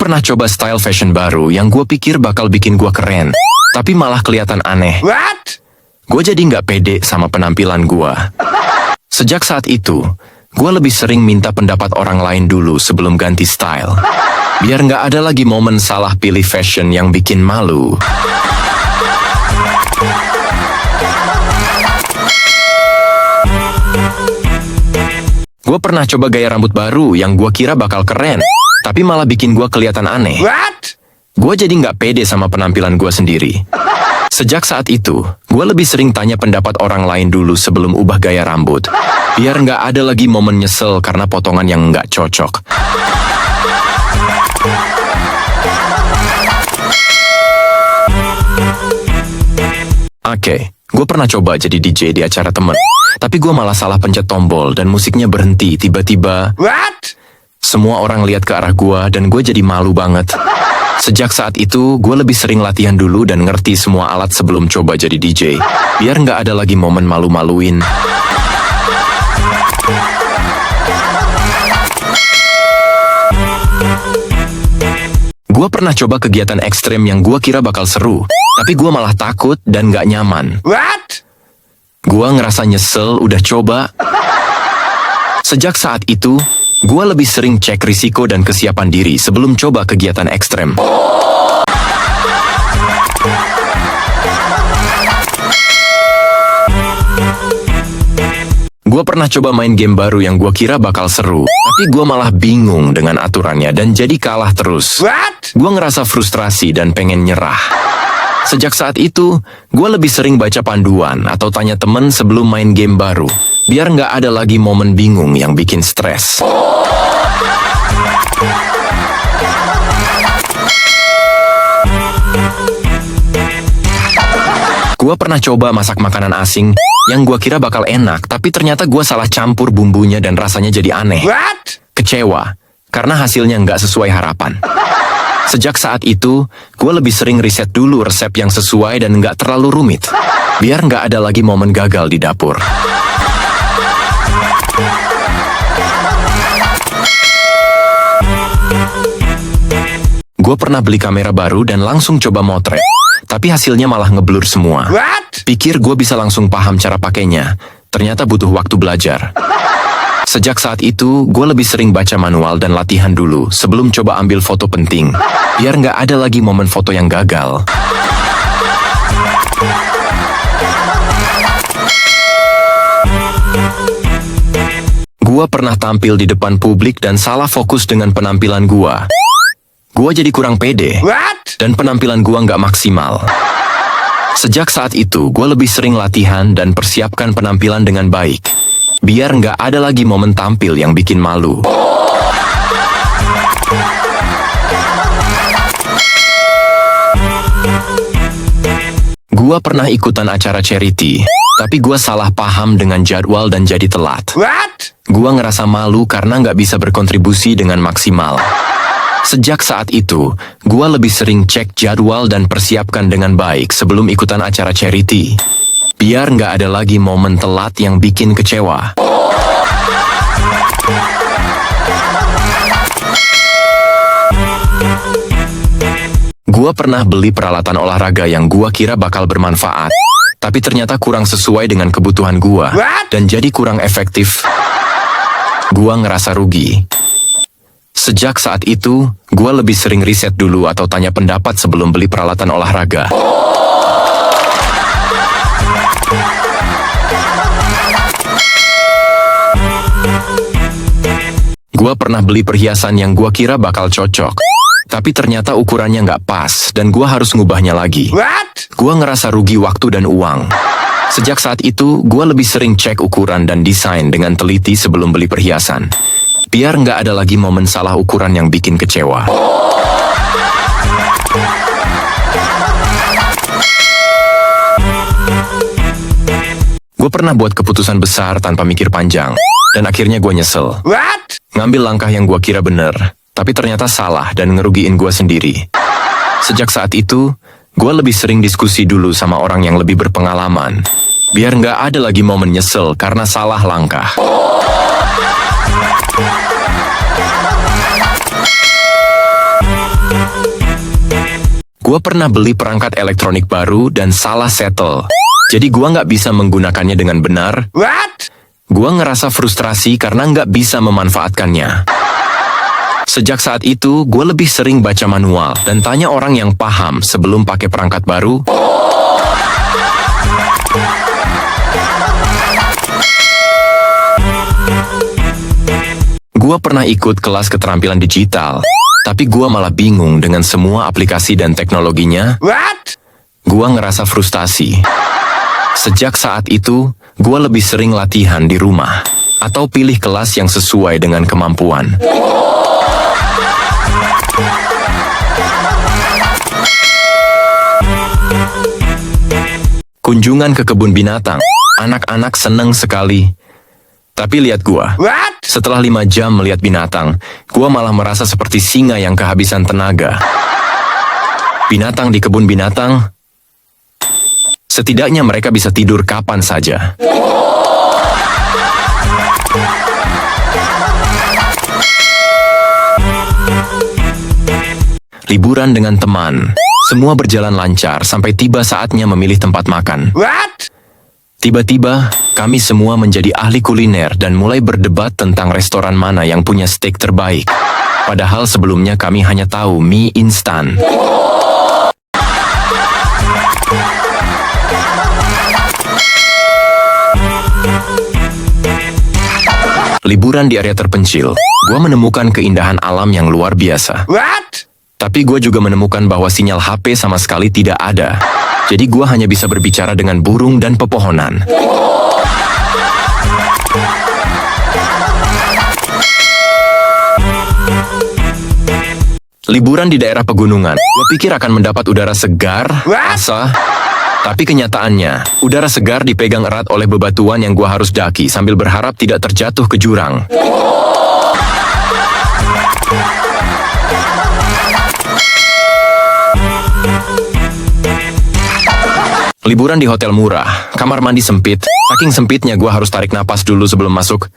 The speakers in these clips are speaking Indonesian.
pernah coba style fashion baru yang gue pikir bakal bikin gue keren, tapi malah kelihatan aneh. What? Gue jadi nggak pede sama penampilan gue. Sejak saat itu, gue lebih sering minta pendapat orang lain dulu sebelum ganti style. Biar nggak ada lagi momen salah pilih fashion yang bikin malu. Gue pernah coba gaya rambut baru yang gue kira bakal keren, tapi malah bikin gue kelihatan aneh. What? Gue jadi nggak pede sama penampilan gue sendiri. Sejak saat itu, gue lebih sering tanya pendapat orang lain dulu sebelum ubah gaya rambut. Biar nggak ada lagi momen nyesel karena potongan yang nggak cocok. Oke, gue pernah coba jadi DJ di acara temen. Tapi gue malah salah pencet tombol dan musiknya berhenti tiba-tiba. What? Semua orang lihat ke arah gue dan gue jadi malu banget. Sejak saat itu, gue lebih sering latihan dulu dan ngerti semua alat sebelum coba jadi DJ. Biar nggak ada lagi momen malu-maluin. Gue pernah coba kegiatan ekstrem yang gue kira bakal seru, tapi gue malah takut dan nggak nyaman. What? Gue ngerasa nyesel udah coba. Sejak saat itu, gue lebih sering cek risiko dan kesiapan diri sebelum coba kegiatan ekstrem. Gue pernah coba main game baru yang gue kira bakal seru, tapi gue malah bingung dengan aturannya dan jadi kalah terus. What? Gue ngerasa frustrasi dan pengen nyerah. Sejak saat itu, gue lebih sering baca panduan atau tanya temen sebelum main game baru. Biar nggak ada lagi momen bingung yang bikin stres. Gue pernah coba masak makanan asing yang gue kira bakal enak, tapi ternyata gue salah campur bumbunya dan rasanya jadi aneh. What? Kecewa, karena hasilnya nggak sesuai harapan. Sejak saat itu, gue lebih sering riset dulu resep yang sesuai dan nggak terlalu rumit. Biar nggak ada lagi momen gagal di dapur. Gue pernah beli kamera baru dan langsung coba motret. Tapi hasilnya malah ngeblur semua. What? Pikir gue bisa langsung paham cara pakainya. Ternyata butuh waktu belajar. Sejak saat itu, gue lebih sering baca manual dan latihan dulu sebelum coba ambil foto penting. Biar nggak ada lagi momen foto yang gagal. Gue pernah tampil di depan publik dan salah fokus dengan penampilan gue. Gue jadi kurang pede. What? Dan penampilan gua nggak maksimal. Sejak saat itu, gue lebih sering latihan dan persiapkan penampilan dengan baik. Biar nggak ada lagi momen tampil yang bikin malu. Gua pernah ikutan acara charity, tapi gua salah paham dengan jadwal dan jadi telat. What? Gua ngerasa malu karena nggak bisa berkontribusi dengan maksimal. Sejak saat itu, gue lebih sering cek jadwal dan persiapkan dengan baik sebelum ikutan acara charity. Biar nggak ada lagi momen telat yang bikin kecewa. Gue pernah beli peralatan olahraga yang gue kira bakal bermanfaat, tapi ternyata kurang sesuai dengan kebutuhan gue dan jadi kurang efektif. Gue ngerasa rugi. Sejak saat itu, gue lebih sering riset dulu atau tanya pendapat sebelum beli peralatan olahraga. Gue pernah beli perhiasan yang gue kira bakal cocok, tapi ternyata ukurannya nggak pas dan gue harus ngubahnya lagi. What? Gue ngerasa rugi waktu dan uang. Sejak saat itu, gue lebih sering cek ukuran dan desain dengan teliti sebelum beli perhiasan. Biar nggak ada lagi momen salah ukuran yang bikin kecewa. Gue pernah buat keputusan besar tanpa mikir panjang, dan akhirnya gue nyesel. What? Ngambil langkah yang gue kira bener, tapi ternyata salah dan ngerugiin gue sendiri. Sejak saat itu, gue lebih sering diskusi dulu sama orang yang lebih berpengalaman. Biar nggak ada lagi momen nyesel karena salah langkah. Gua pernah beli perangkat elektronik baru dan salah settle. Jadi gua nggak bisa menggunakannya dengan benar. Gua ngerasa frustrasi karena nggak bisa memanfaatkannya. Sejak saat itu, gue lebih sering baca manual dan tanya orang yang paham sebelum pakai perangkat baru. Gua pernah ikut kelas keterampilan digital, tapi gua malah bingung dengan semua aplikasi dan teknologinya. Gua ngerasa frustasi. Sejak saat itu, gua lebih sering latihan di rumah atau pilih kelas yang sesuai dengan kemampuan. Kunjungan ke kebun binatang, anak-anak seneng sekali. Tapi lihat gua, setelah 5 jam melihat binatang, gua malah merasa seperti singa yang kehabisan tenaga. Binatang di kebun binatang, setidaknya mereka bisa tidur kapan saja. Liburan dengan teman. Semua berjalan lancar sampai tiba saatnya memilih tempat makan. Tiba-tiba, kami semua menjadi ahli kuliner dan mulai berdebat tentang restoran mana yang punya steak terbaik. Padahal sebelumnya kami hanya tahu mie instan. Liburan di area terpencil, gua menemukan keindahan alam yang luar biasa. Tapi gue juga menemukan bahwa sinyal HP sama sekali tidak ada. Jadi gue hanya bisa berbicara dengan burung dan pepohonan. Liburan di daerah pegunungan, gue pikir akan mendapat udara segar, asa. Tapi kenyataannya, udara segar dipegang erat oleh bebatuan yang gue harus daki sambil berharap tidak terjatuh ke jurang. Liburan di hotel murah, kamar mandi sempit. Saking sempitnya gue harus tarik napas dulu sebelum masuk.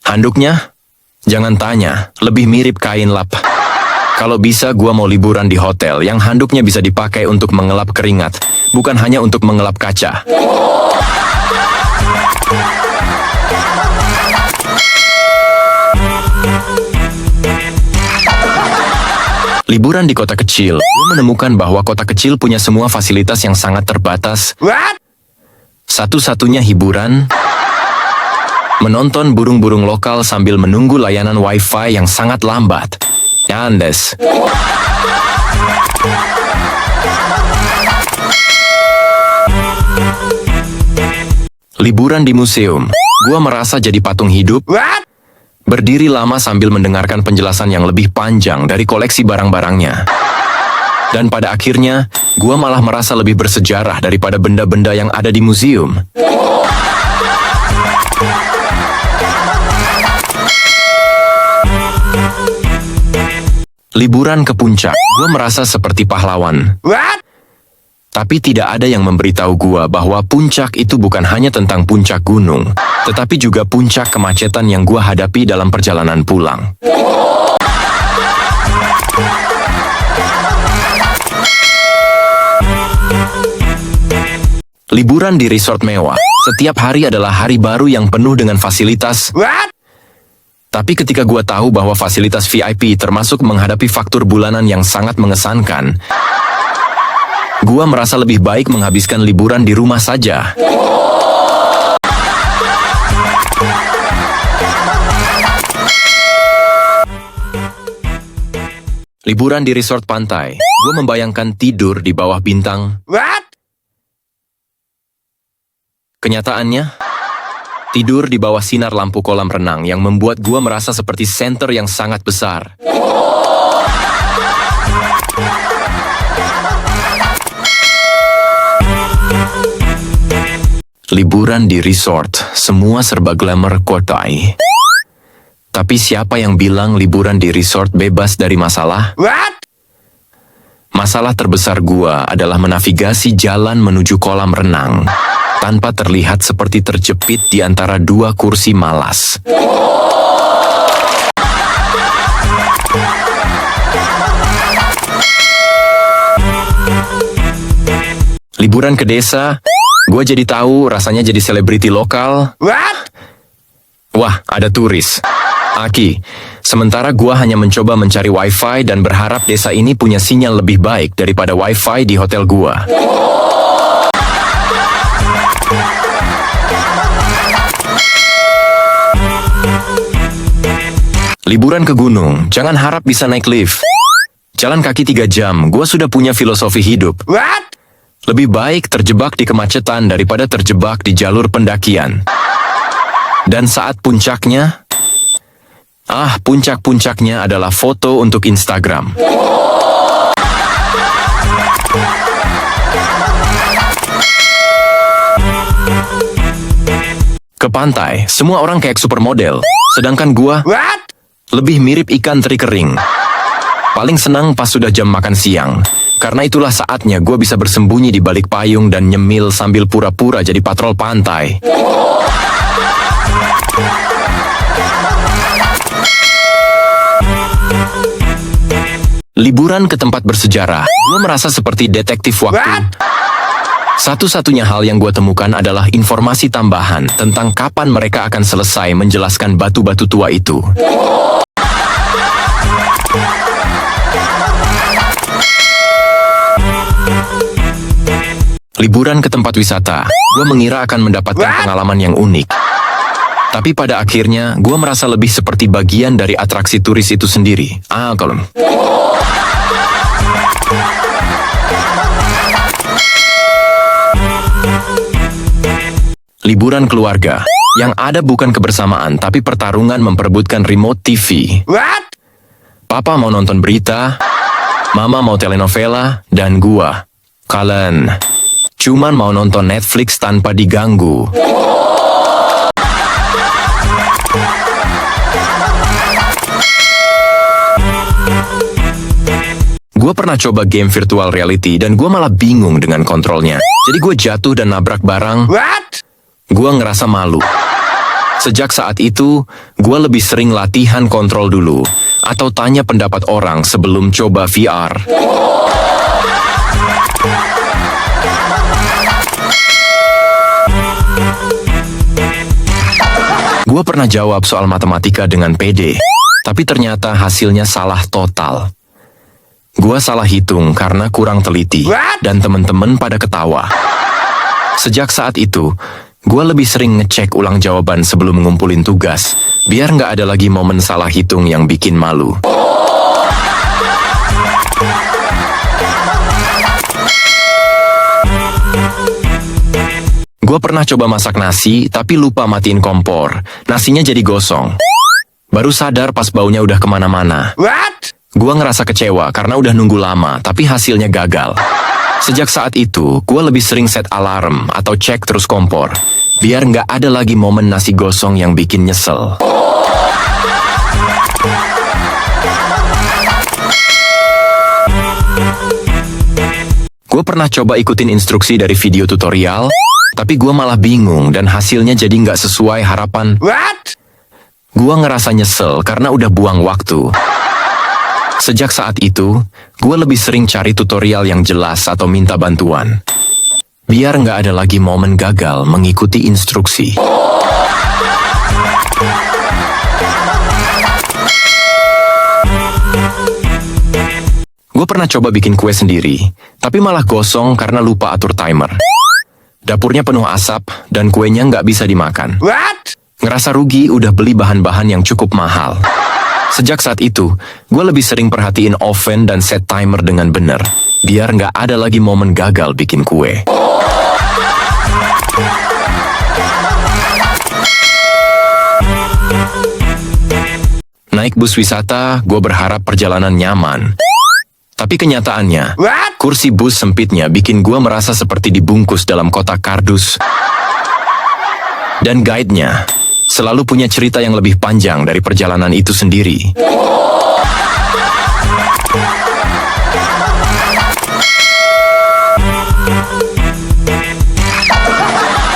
Handuknya? Jangan tanya, lebih mirip kain lap. Kalau bisa gue mau liburan di hotel yang handuknya bisa dipakai untuk mengelap keringat, bukan hanya untuk mengelap kaca. Liburan di kota kecil, gue menemukan bahwa kota kecil punya semua fasilitas yang sangat terbatas. Satu-satunya hiburan, menonton burung-burung lokal sambil menunggu layanan wifi yang sangat lambat. Andes. Liburan di museum, gue merasa jadi patung hidup. Berdiri lama sambil mendengarkan penjelasan yang lebih panjang dari koleksi barang-barangnya. Dan pada akhirnya, gua malah merasa lebih bersejarah daripada benda-benda yang ada di museum. Liburan ke puncak, gua merasa seperti pahlawan. Tapi tidak ada yang memberitahu gua bahwa puncak itu bukan hanya tentang puncak gunung, tetapi juga puncak kemacetan yang gua hadapi dalam perjalanan pulang. Liburan di resort mewah, setiap hari adalah hari baru yang penuh dengan fasilitas. Tapi ketika gua tahu bahwa fasilitas VIP termasuk menghadapi faktur bulanan yang sangat mengesankan, gua merasa lebih baik menghabiskan liburan di rumah saja. Liburan di resort pantai, gua membayangkan tidur di bawah bintang. Kenyataannya, tidur di bawah sinar lampu kolam renang yang membuat gua merasa seperti senter yang sangat besar. Liburan di resort, semua serba glamour kotai. Tapi siapa yang bilang liburan di resort bebas dari masalah? Masalah terbesar gua adalah menavigasi jalan menuju kolam renang tanpa terlihat seperti terjepit di antara dua kursi malas. Liburan ke desa, gue jadi tahu rasanya jadi selebriti lokal. Wah, ada turis. Aki, sementara gua hanya mencoba mencari wifi dan berharap desa ini punya sinyal lebih baik daripada wifi di hotel gua. Liburan ke gunung, jangan harap bisa naik lift. Jalan kaki 3 jam, gua sudah punya filosofi hidup. Lebih baik terjebak di kemacetan daripada terjebak di jalur pendakian. Dan saat puncaknya, puncak-puncaknya adalah foto untuk Instagram. Ke pantai, semua orang kayak supermodel, sedangkan gua lebih mirip ikan teri kering. Paling senang pas sudah jam makan siang, karena itulah saatnya gua bisa bersembunyi di balik payung dan nyemil sambil pura-pura jadi patrol pantai. Liburan ke tempat bersejarah, gue merasa seperti detektif waktu. Satu-satunya hal yang gue temukan adalah informasi tambahan tentang kapan mereka akan selesai menjelaskan batu-batu tua itu. Liburan ke tempat wisata, gue mengira akan mendapatkan pengalaman yang unik. Tapi pada akhirnya, gue merasa lebih seperti bagian dari atraksi turis itu sendiri. Kalau liburan keluarga, yang ada bukan kebersamaan, tapi pertarungan memperebutkan remote TV. Papa mau nonton berita, Mama mau telenovela, dan gua, kalian, cuman mau nonton Netflix tanpa diganggu. Gue pernah coba game virtual reality dan gue malah bingung dengan kontrolnya. Jadi gue jatuh dan nabrak barang. Gue ngerasa malu. Sejak saat itu, gue lebih sering latihan kontrol dulu. Atau tanya pendapat orang sebelum coba VR. Gue pernah jawab soal matematika dengan pede. Tapi ternyata hasilnya salah total. Gua salah hitung karena kurang teliti, dan temen-temen pada ketawa. Sejak saat itu, gua lebih sering ngecek ulang jawaban sebelum ngumpulin tugas, biar nggak ada lagi momen salah hitung yang bikin malu. Gua pernah coba masak nasi, tapi lupa matiin kompor. Nasinya jadi gosong. Baru sadar pas baunya udah kemana-mana. Gua ngerasa kecewa karena udah nunggu lama, tapi hasilnya gagal. Sejak saat itu, gua lebih sering set alarm atau cek terus kompor, biar nggak ada lagi momen nasi gosong yang bikin nyesel. Gua pernah coba ikutin instruksi dari video tutorial, tapi gua malah bingung dan hasilnya jadi nggak sesuai harapan. Gua ngerasa nyesel karena udah buang waktu. Sejak saat itu, gue lebih sering cari tutorial yang jelas atau minta bantuan. Biar nggak ada lagi momen gagal mengikuti instruksi. Gue pernah coba bikin kue sendiri, tapi malah gosong karena lupa atur timer. Dapurnya penuh asap, dan kuenya nggak bisa dimakan. Ngerasa rugi udah beli bahan-bahan yang cukup mahal. Sejak saat itu, gue lebih sering perhatiin oven dan set timer dengan bener, biar nggak ada lagi momen gagal bikin kue. Naik bus wisata, gue berharap perjalanan nyaman. Tapi kenyataannya, kursi bus sempitnya bikin gue merasa seperti dibungkus dalam kotak kardus. Dan guide-nya selalu punya cerita yang lebih panjang dari perjalanan itu sendiri.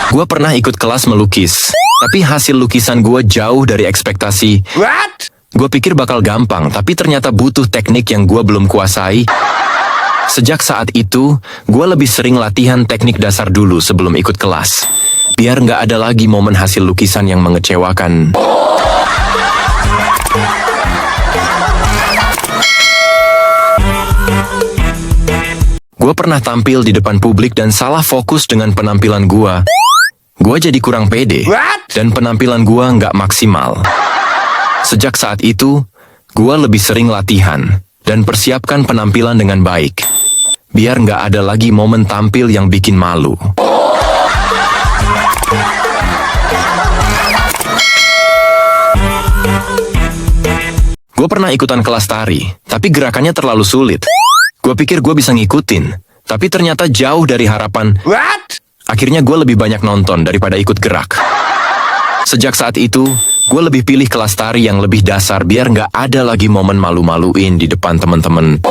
Gue pernah ikut kelas melukis, tapi hasil lukisan gue jauh dari ekspektasi. Gue pikir bakal gampang, tapi ternyata butuh teknik yang gue belum kuasai. Sejak saat itu, gue lebih sering latihan teknik dasar dulu sebelum ikut kelas. Biar nggak ada lagi momen hasil lukisan yang mengecewakan. Gue pernah tampil di depan publik dan salah fokus dengan penampilan gue. Gue jadi kurang pede, dan penampilan gue nggak maksimal. Sejak saat itu, gue lebih sering latihan dan persiapkan penampilan dengan baik. Biar nggak ada lagi momen tampil yang bikin malu. Gue pernah ikutan kelas tari, tapi gerakannya terlalu sulit. Gue pikir gue bisa ngikutin, tapi ternyata jauh dari harapan. Akhirnya gue lebih banyak nonton daripada ikut gerak. Sejak saat itu, gue lebih pilih kelas tari yang lebih dasar biar nggak ada lagi momen malu-maluin di depan temen-temen.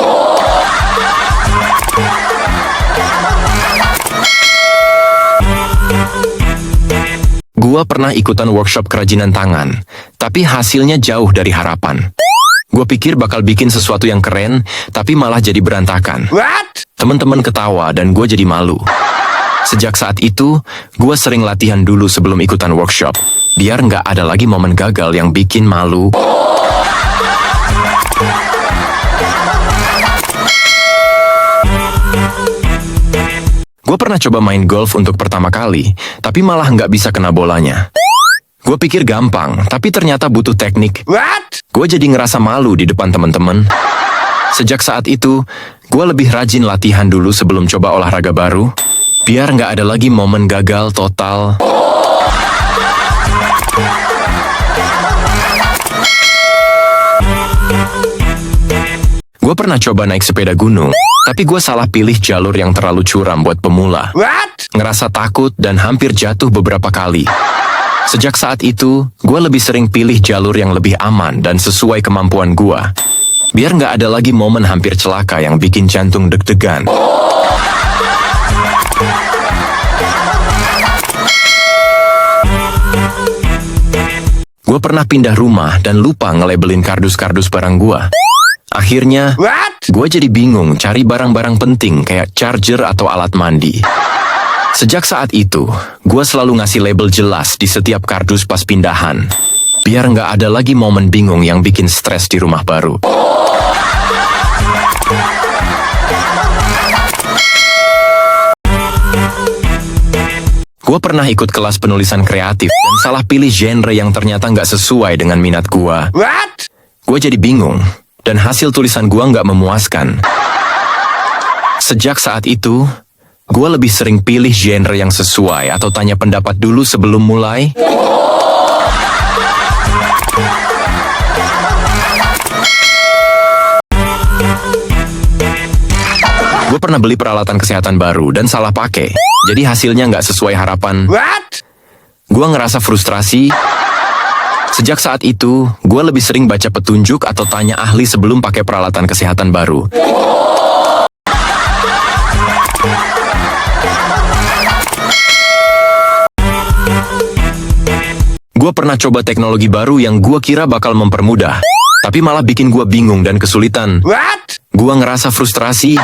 Gua pernah ikutan workshop kerajinan tangan, tapi hasilnya jauh dari harapan. Gue pikir bakal bikin sesuatu yang keren, tapi malah jadi berantakan. Teman-teman ketawa dan gue jadi malu. Sejak saat itu, gue sering latihan dulu sebelum ikutan workshop, biar nggak ada lagi momen gagal yang bikin malu. Gue pernah coba main golf untuk pertama kali, tapi malah nggak bisa kena bolanya. Gue pikir gampang, tapi ternyata butuh teknik. Gue jadi ngerasa malu di depan teman-teman. Sejak saat itu, gue lebih rajin latihan dulu sebelum coba olahraga baru, biar nggak ada lagi momen gagal total. Gue pernah coba naik sepeda gunung, tapi gue salah pilih jalur yang terlalu curam buat pemula. Ngerasa takut dan hampir jatuh beberapa kali. Sejak saat itu, gue lebih sering pilih jalur yang lebih aman dan sesuai kemampuan gue. Biar nggak ada lagi momen hampir celaka yang bikin jantung deg-degan. Gue pernah pindah rumah dan lupa ngelabelin kardus-kardus barang gue. Akhirnya, gue jadi bingung cari barang-barang penting kayak charger atau alat mandi. Sejak saat itu, gue selalu ngasih label jelas di setiap kardus pas pindahan. Biar nggak ada lagi momen bingung yang bikin stres di rumah baru. Gue pernah ikut kelas penulisan kreatif dan salah pilih genre yang ternyata nggak sesuai dengan minat gue. Gue jadi bingung. Dan hasil tulisan gua nggak memuaskan. Sejak saat itu, gua lebih sering pilih genre yang sesuai atau tanya pendapat dulu sebelum mulai. Gue pernah beli peralatan kesehatan baru dan salah pakai, jadi hasilnya nggak sesuai harapan. Gua ngerasa frustrasi. Sejak saat itu, gue lebih sering baca petunjuk atau tanya ahli sebelum pakai peralatan kesehatan baru. Gue pernah coba teknologi baru yang gue kira bakal mempermudah, tapi malah bikin gue bingung dan kesulitan. Gue ngerasa frustrasi.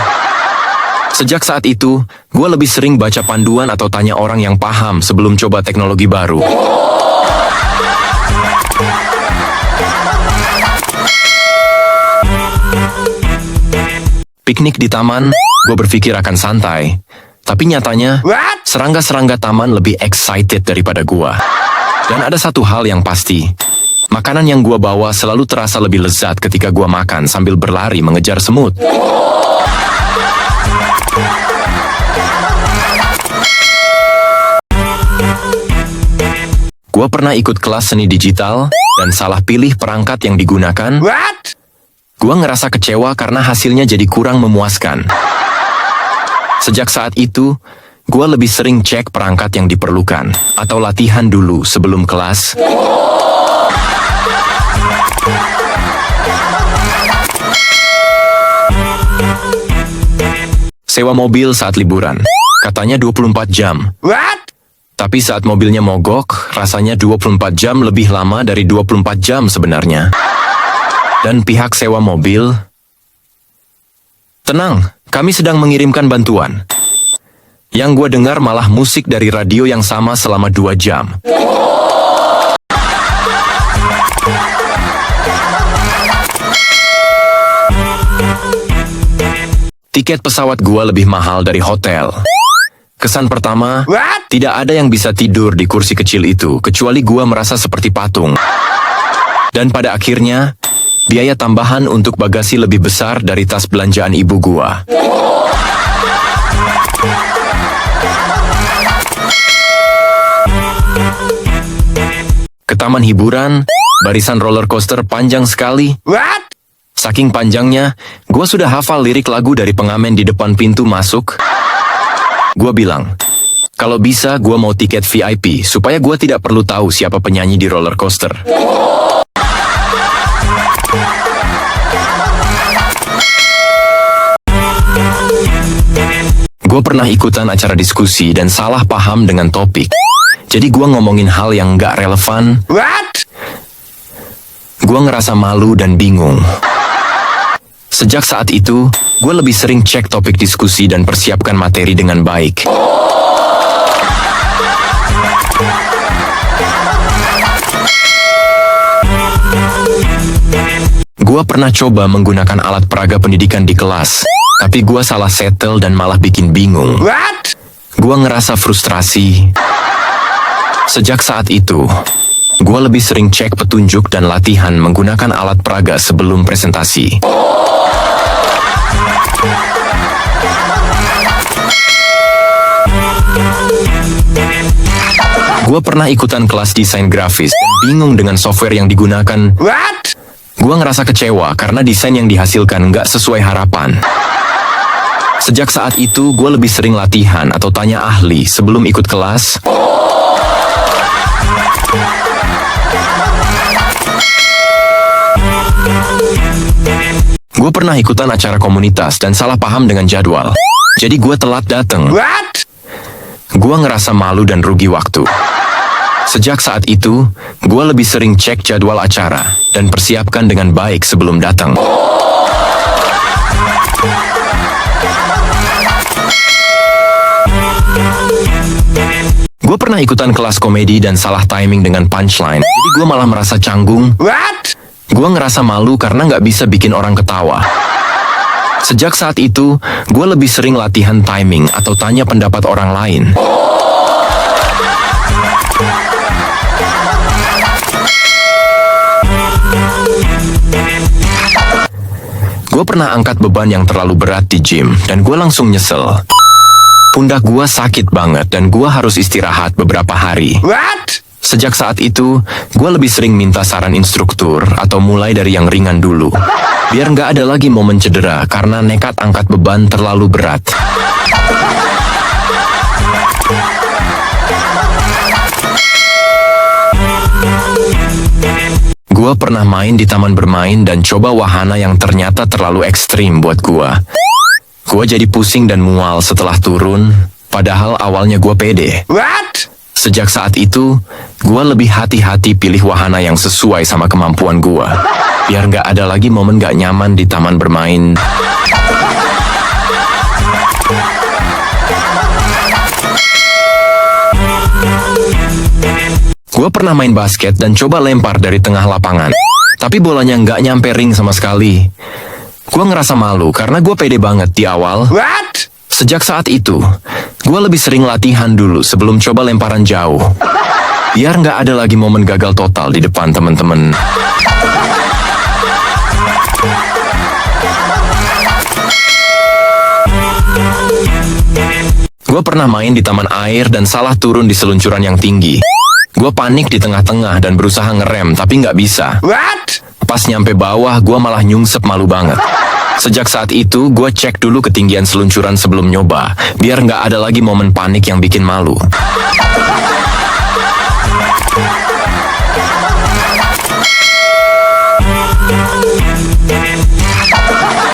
Sejak saat itu, gue lebih sering baca panduan atau tanya orang yang paham sebelum coba teknologi baru. Piknik di taman, gue berpikir akan santai. Tapi nyatanya, serangga-serangga taman lebih excited daripada gue. Dan ada satu hal yang pasti. Makanan yang gue bawa selalu terasa lebih lezat ketika gue makan sambil berlari mengejar semut. Gue pernah ikut kelas seni digital dan salah pilih perangkat yang digunakan. Gue ngerasa kecewa karena hasilnya jadi kurang memuaskan. Sejak saat itu, gue lebih sering cek perangkat yang diperlukan atau latihan dulu sebelum kelas. Sewa mobil saat liburan, katanya 24 jam. Tapi saat mobilnya mogok, rasanya 24 jam lebih lama dari 24 jam sebenarnya. Dan pihak sewa mobil, tenang, Kami sedang mengirimkan bantuan. Yang gue dengar malah musik dari radio yang sama selama 2 jam. Tiket pesawat gua lebih mahal dari hotel. Kesan pertama, tidak ada yang bisa tidur di kursi kecil itu, kecuali gua merasa seperti patung. Dan pada akhirnya, biaya tambahan untuk bagasi lebih besar dari tas belanjaan ibu gua. Ke taman hiburan, barisan roller coaster panjang sekali. Saking panjangnya, gue sudah hafal lirik lagu dari pengamen di depan pintu masuk. Gue bilang, kalau bisa gue mau tiket VIP, supaya gue tidak perlu tahu siapa penyanyi di roller coaster. Gue pernah ikutan acara diskusi dan salah paham dengan topik. Jadi gue ngomongin hal yang gak relevan. Gue ngerasa malu dan bingung. Sejak saat itu, gue lebih sering cek topik diskusi dan persiapkan materi dengan baik. Gue pernah coba menggunakan alat peraga pendidikan di kelas, tapi gue salah setel dan malah bikin bingung. Gue ngerasa frustrasi. Sejak saat itu, gue lebih sering cek petunjuk dan latihan menggunakan alat peraga sebelum presentasi. Gue pernah ikutan kelas desain grafis dan bingung dengan software yang digunakan. Gue ngerasa kecewa karena desain yang dihasilkan nggak sesuai harapan. Sejak saat itu, gue lebih sering latihan atau tanya ahli sebelum ikut kelas. Gue pernah ikutan acara komunitas dan salah paham dengan jadwal. Jadi gue telat dateng. Gue ngerasa malu dan rugi waktu. Sejak saat itu, gue lebih sering cek jadwal acara dan persiapkan dengan baik sebelum datang. Gue pernah ikutan kelas komedi dan salah timing dengan punchline. Jadi gue malah merasa canggung. Gue ngerasa malu karena nggak bisa bikin orang ketawa. Sejak saat itu, gue lebih sering latihan timing atau tanya pendapat orang lain. Gue pernah angkat beban yang terlalu berat di gym, dan gue langsung nyesel. Pundak gue sakit banget dan gue harus istirahat beberapa hari. Sejak saat itu, gue lebih sering minta saran instruktur atau mulai dari yang ringan dulu. Biar nggak ada lagi momen cedera karena nekat angkat beban terlalu berat. Gue pernah main di taman bermain dan coba wahana yang ternyata terlalu ekstrim buat gue. Gue jadi pusing dan mual setelah turun, padahal awalnya gue pede. Sejak saat itu, gue lebih hati-hati pilih wahana yang sesuai sama kemampuan gue. Biar nggak ada lagi momen nggak nyaman di taman bermain. Gue pernah main basket dan coba lempar dari tengah lapangan. Tapi bolanya nggak nyampe ring sama sekali. Gue ngerasa malu karena gue pede banget di awal. Sejak saat itu, gue lebih sering latihan dulu sebelum coba lemparan jauh. Biar nggak ada lagi momen gagal total di depan temen-temen. Gue pernah main di taman air dan salah turun di seluncuran yang tinggi. Gue panik di tengah-tengah dan berusaha ngerem, tapi nggak bisa. Pas nyampe bawah, gue malah nyungsep malu banget. Sejak saat itu, gue cek dulu ketinggian seluncuran sebelum nyoba, biar nggak ada lagi momen panik yang bikin malu.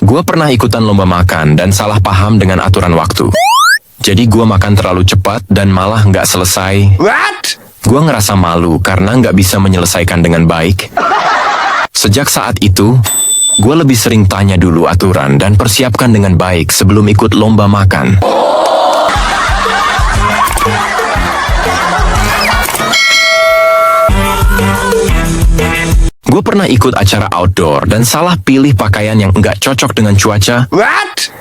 Gue pernah ikutan lomba makan dan salah paham dengan aturan waktu. Jadi gue makan terlalu cepat dan malah nggak selesai. Gue ngerasa malu karena nggak bisa menyelesaikan dengan baik. Sejak saat itu, Gue lebih sering tanya dulu aturan dan persiapkan dengan baik sebelum ikut lomba makan. Gue pernah ikut acara outdoor dan salah pilih pakaian yang nggak cocok dengan cuaca. What?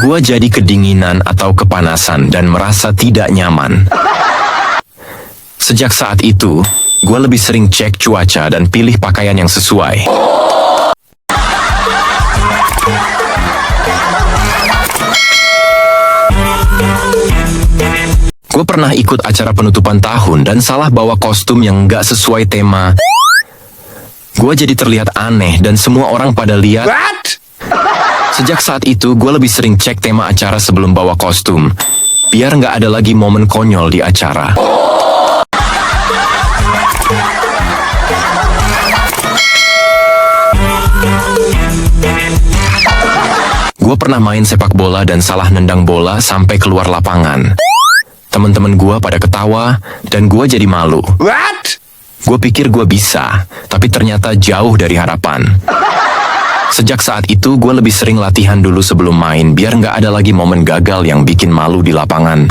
Gue jadi kedinginan atau kepanasan dan merasa tidak nyaman. Sejak saat itu, gue lebih sering cek cuaca dan pilih pakaian yang sesuai. Gue pernah ikut acara penutupan tahun dan salah bawa kostum yang nggak sesuai tema. Gue jadi terlihat aneh dan semua orang pada lihat. What? Sejak saat itu, gue lebih sering cek tema acara sebelum bawa kostum, biar nggak ada lagi momen konyol di acara. Gue pernah main sepak bola dan salah nendang bola sampai keluar lapangan. Temen-temen gue pada ketawa dan gue jadi malu. What? Gue pikir gue bisa, tapi ternyata jauh dari harapan. Sejak saat itu, gue lebih sering latihan dulu sebelum main, biar nggak ada lagi momen gagal yang bikin malu di lapangan.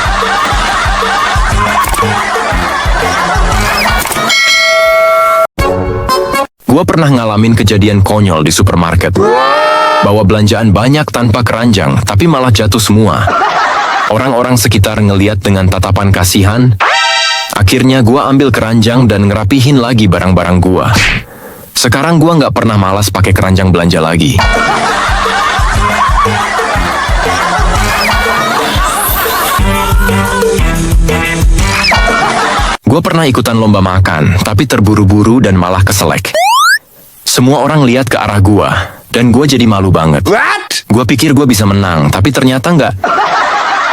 Gue pernah ngalamin kejadian konyol di supermarket. Bawa belanjaan banyak tanpa keranjang, tapi malah jatuh semua. Orang-orang sekitar ngeliat dengan tatapan kasihan. Akhirnya gue ambil keranjang dan ngerapihin lagi barang-barang gue. Sekarang gue nggak pernah malas pakai keranjang belanja lagi. Gue pernah ikutan lomba makan, tapi terburu-buru dan malah keselek. Semua orang lihat ke arah gue, dan gue jadi malu banget. What? Gue pikir gue bisa menang, tapi ternyata nggak.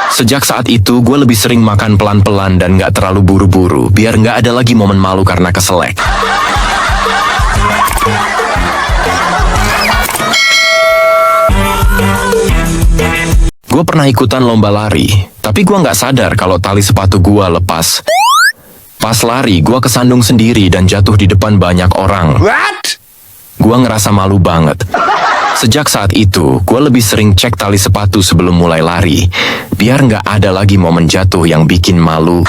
Sejak saat itu, gue lebih sering makan pelan-pelan dan nggak terlalu buru-buru, biar nggak ada lagi momen malu karena keselek. Gue pernah ikutan lomba lari, tapi gue nggak sadar kalau tali sepatu gue lepas. Pas lari, gue kesandung sendiri dan jatuh di depan banyak orang. What? Gue ngerasa malu banget. Sejak saat itu, gue lebih sering cek tali sepatu sebelum mulai lari, biar nggak ada lagi momen jatuh yang bikin malu.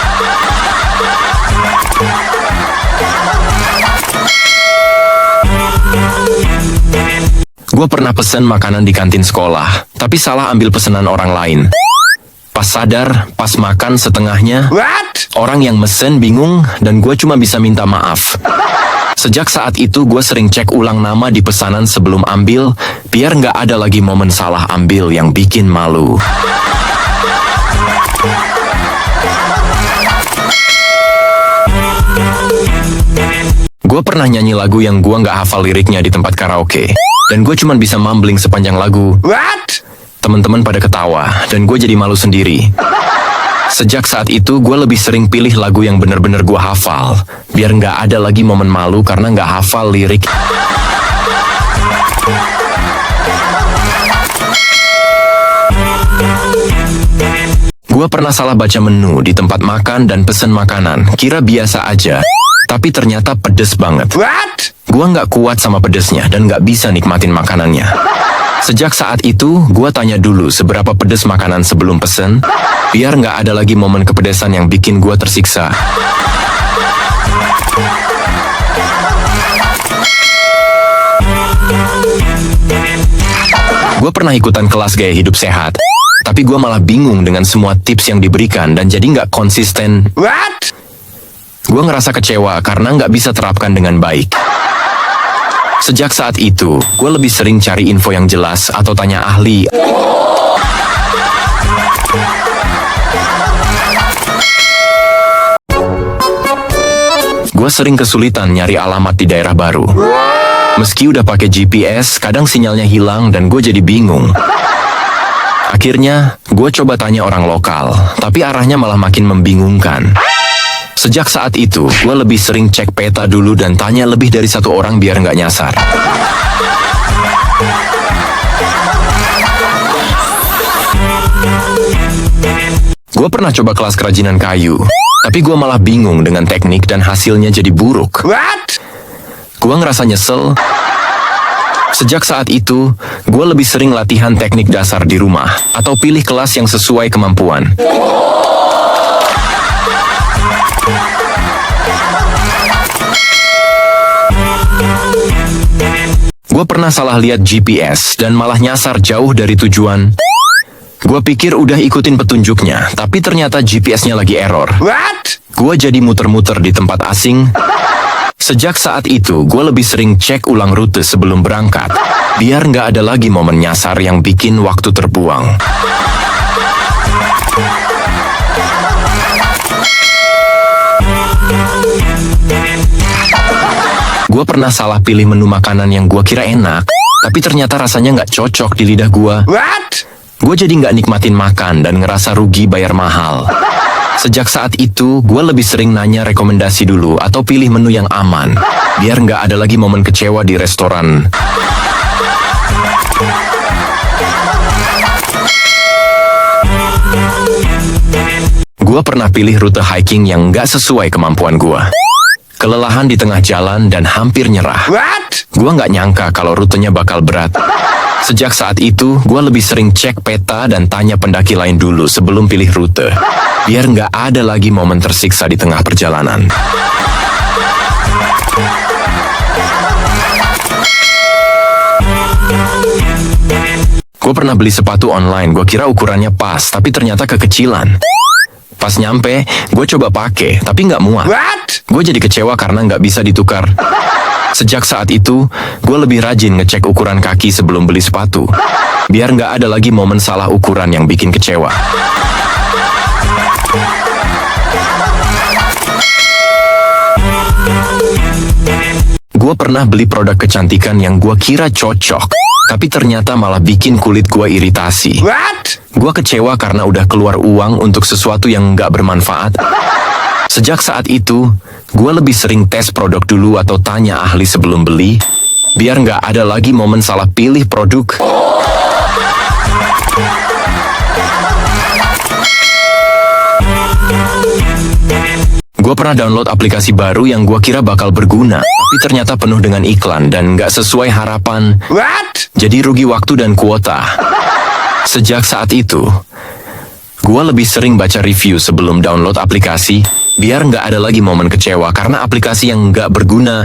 Gue pernah pesen makanan di kantin sekolah, tapi salah ambil pesanan orang lain. Pas sadar, pas makan setengahnya, What? orang yang mesen bingung dan gue cuma bisa minta maaf. Sejak saat itu, gue sering cek ulang nama di pesanan sebelum ambil, biar nggak ada lagi momen salah ambil yang bikin malu. Gue pernah nyanyi lagu yang gue nggak hafal liriknya di tempat karaoke, dan gue cuma bisa mumbling sepanjang lagu. What? Teman-teman pada ketawa, dan gue jadi malu sendiri. Sejak saat itu, gue lebih sering pilih lagu yang bener-bener gue hafal, biar nggak ada lagi momen malu karena nggak hafal lirik. Gue pernah salah baca menu di tempat makan dan pesen makanan, kira biasa aja, tapi ternyata pedes banget. What? Gue nggak kuat sama pedesnya dan nggak bisa nikmatin makanannya. Sejak saat itu, gue tanya dulu seberapa pedes makanan sebelum pesen, biar nggak ada lagi momen kepedesan yang bikin gue tersiksa. Gue pernah ikutan kelas gaya hidup sehat, tapi gue malah bingung dengan semua tips yang diberikan dan jadi nggak konsisten. What? Gue ngerasa kecewa karena nggak bisa terapkan dengan baik. Sejak saat itu, gue lebih sering cari info yang jelas atau tanya ahli. Gue sering kesulitan nyari alamat di daerah baru. Meski udah pakai GPS, kadang sinyalnya hilang dan gue jadi bingung. Akhirnya, gue coba tanya orang lokal, tapi arahnya malah makin membingungkan. Sejak saat itu, gue lebih sering cek peta dulu dan tanya lebih dari satu orang biar nggak nyasar. Gue pernah coba kelas kerajinan kayu, tapi gue malah bingung dengan teknik dan hasilnya jadi buruk. What? Gue ngerasa nyesel. Sejak saat itu, gue lebih sering latihan teknik dasar di rumah atau pilih kelas yang sesuai kemampuan. Gue pernah salah lihat GPS dan malah nyasar jauh dari tujuan. Gue pikir udah ikutin petunjuknya, tapi ternyata GPS-nya lagi error. Gue jadi muter-muter di tempat asing. Sejak saat itu, gue lebih sering cek ulang rute sebelum berangkat, biar nggak ada lagi momen nyasar yang bikin waktu terbuang. Gue pernah salah pilih menu makanan yang gue kira enak, tapi ternyata rasanya nggak cocok di lidah gue. Gue jadi nggak nikmatin makan dan ngerasa rugi bayar mahal. Sejak saat itu, gue lebih sering nanya rekomendasi dulu atau pilih menu yang aman, biar nggak ada lagi momen kecewa di restoran. Gue pernah pilih rute hiking yang nggak sesuai kemampuan gue. Kelelahan di tengah jalan dan hampir nyerah. Gue nggak nyangka kalau rutenya bakal berat. Sejak saat itu, gue lebih sering cek peta dan tanya pendaki lain dulu sebelum pilih rute, biar nggak ada lagi momen tersiksa di tengah perjalanan. Gue pernah beli sepatu online, gue kira ukurannya pas, tapi ternyata kekecilan. Pas nyampe, gue coba pakai, tapi nggak muat. Gue jadi kecewa karena nggak bisa ditukar. Sejak saat itu, gue lebih rajin ngecek ukuran kaki sebelum beli sepatu, biar nggak ada lagi momen salah ukuran yang bikin kecewa. Gue pernah beli produk kecantikan yang gue kira cocok, tapi ternyata malah bikin kulit gue iritasi. Gue kecewa karena udah keluar uang untuk sesuatu yang nggak bermanfaat. Sejak saat itu, gue lebih sering tes produk dulu atau tanya ahli sebelum beli, biar nggak ada lagi momen salah pilih produk. Gue pernah download aplikasi baru yang gue kira bakal berguna, tapi ternyata penuh dengan iklan dan nggak sesuai harapan. Jadi rugi waktu dan kuota. Sejak saat itu, gue lebih sering baca review sebelum download aplikasi, biar nggak ada lagi momen kecewa karena aplikasi yang nggak berguna.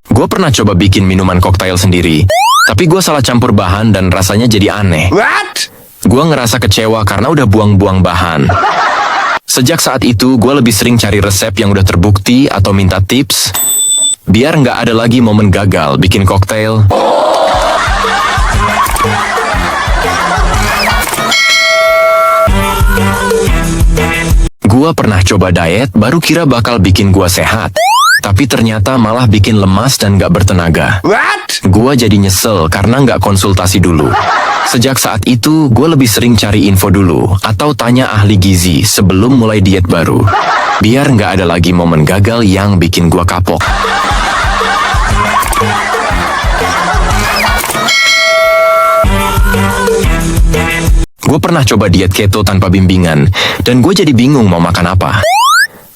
Gue pernah coba bikin minuman koktail sendiri, tapi gue salah campur bahan dan rasanya jadi aneh. Gue ngerasa kecewa karena udah buang-buang bahan. Sejak saat itu, gue lebih sering cari resep yang udah terbukti atau minta tips, biar nggak ada lagi momen gagal bikin koktail. Gue pernah coba diet, baru kira bakal bikin gue sehat, tapi ternyata malah bikin lemas dan gak bertenaga. Gue jadi nyesel karena gak konsultasi dulu. Sejak saat itu, gue lebih sering cari info dulu atau tanya ahli gizi sebelum mulai diet baru, biar gak ada lagi momen gagal yang bikin gue kapok. Gue pernah coba diet keto tanpa bimbingan, dan gue jadi bingung mau makan apa.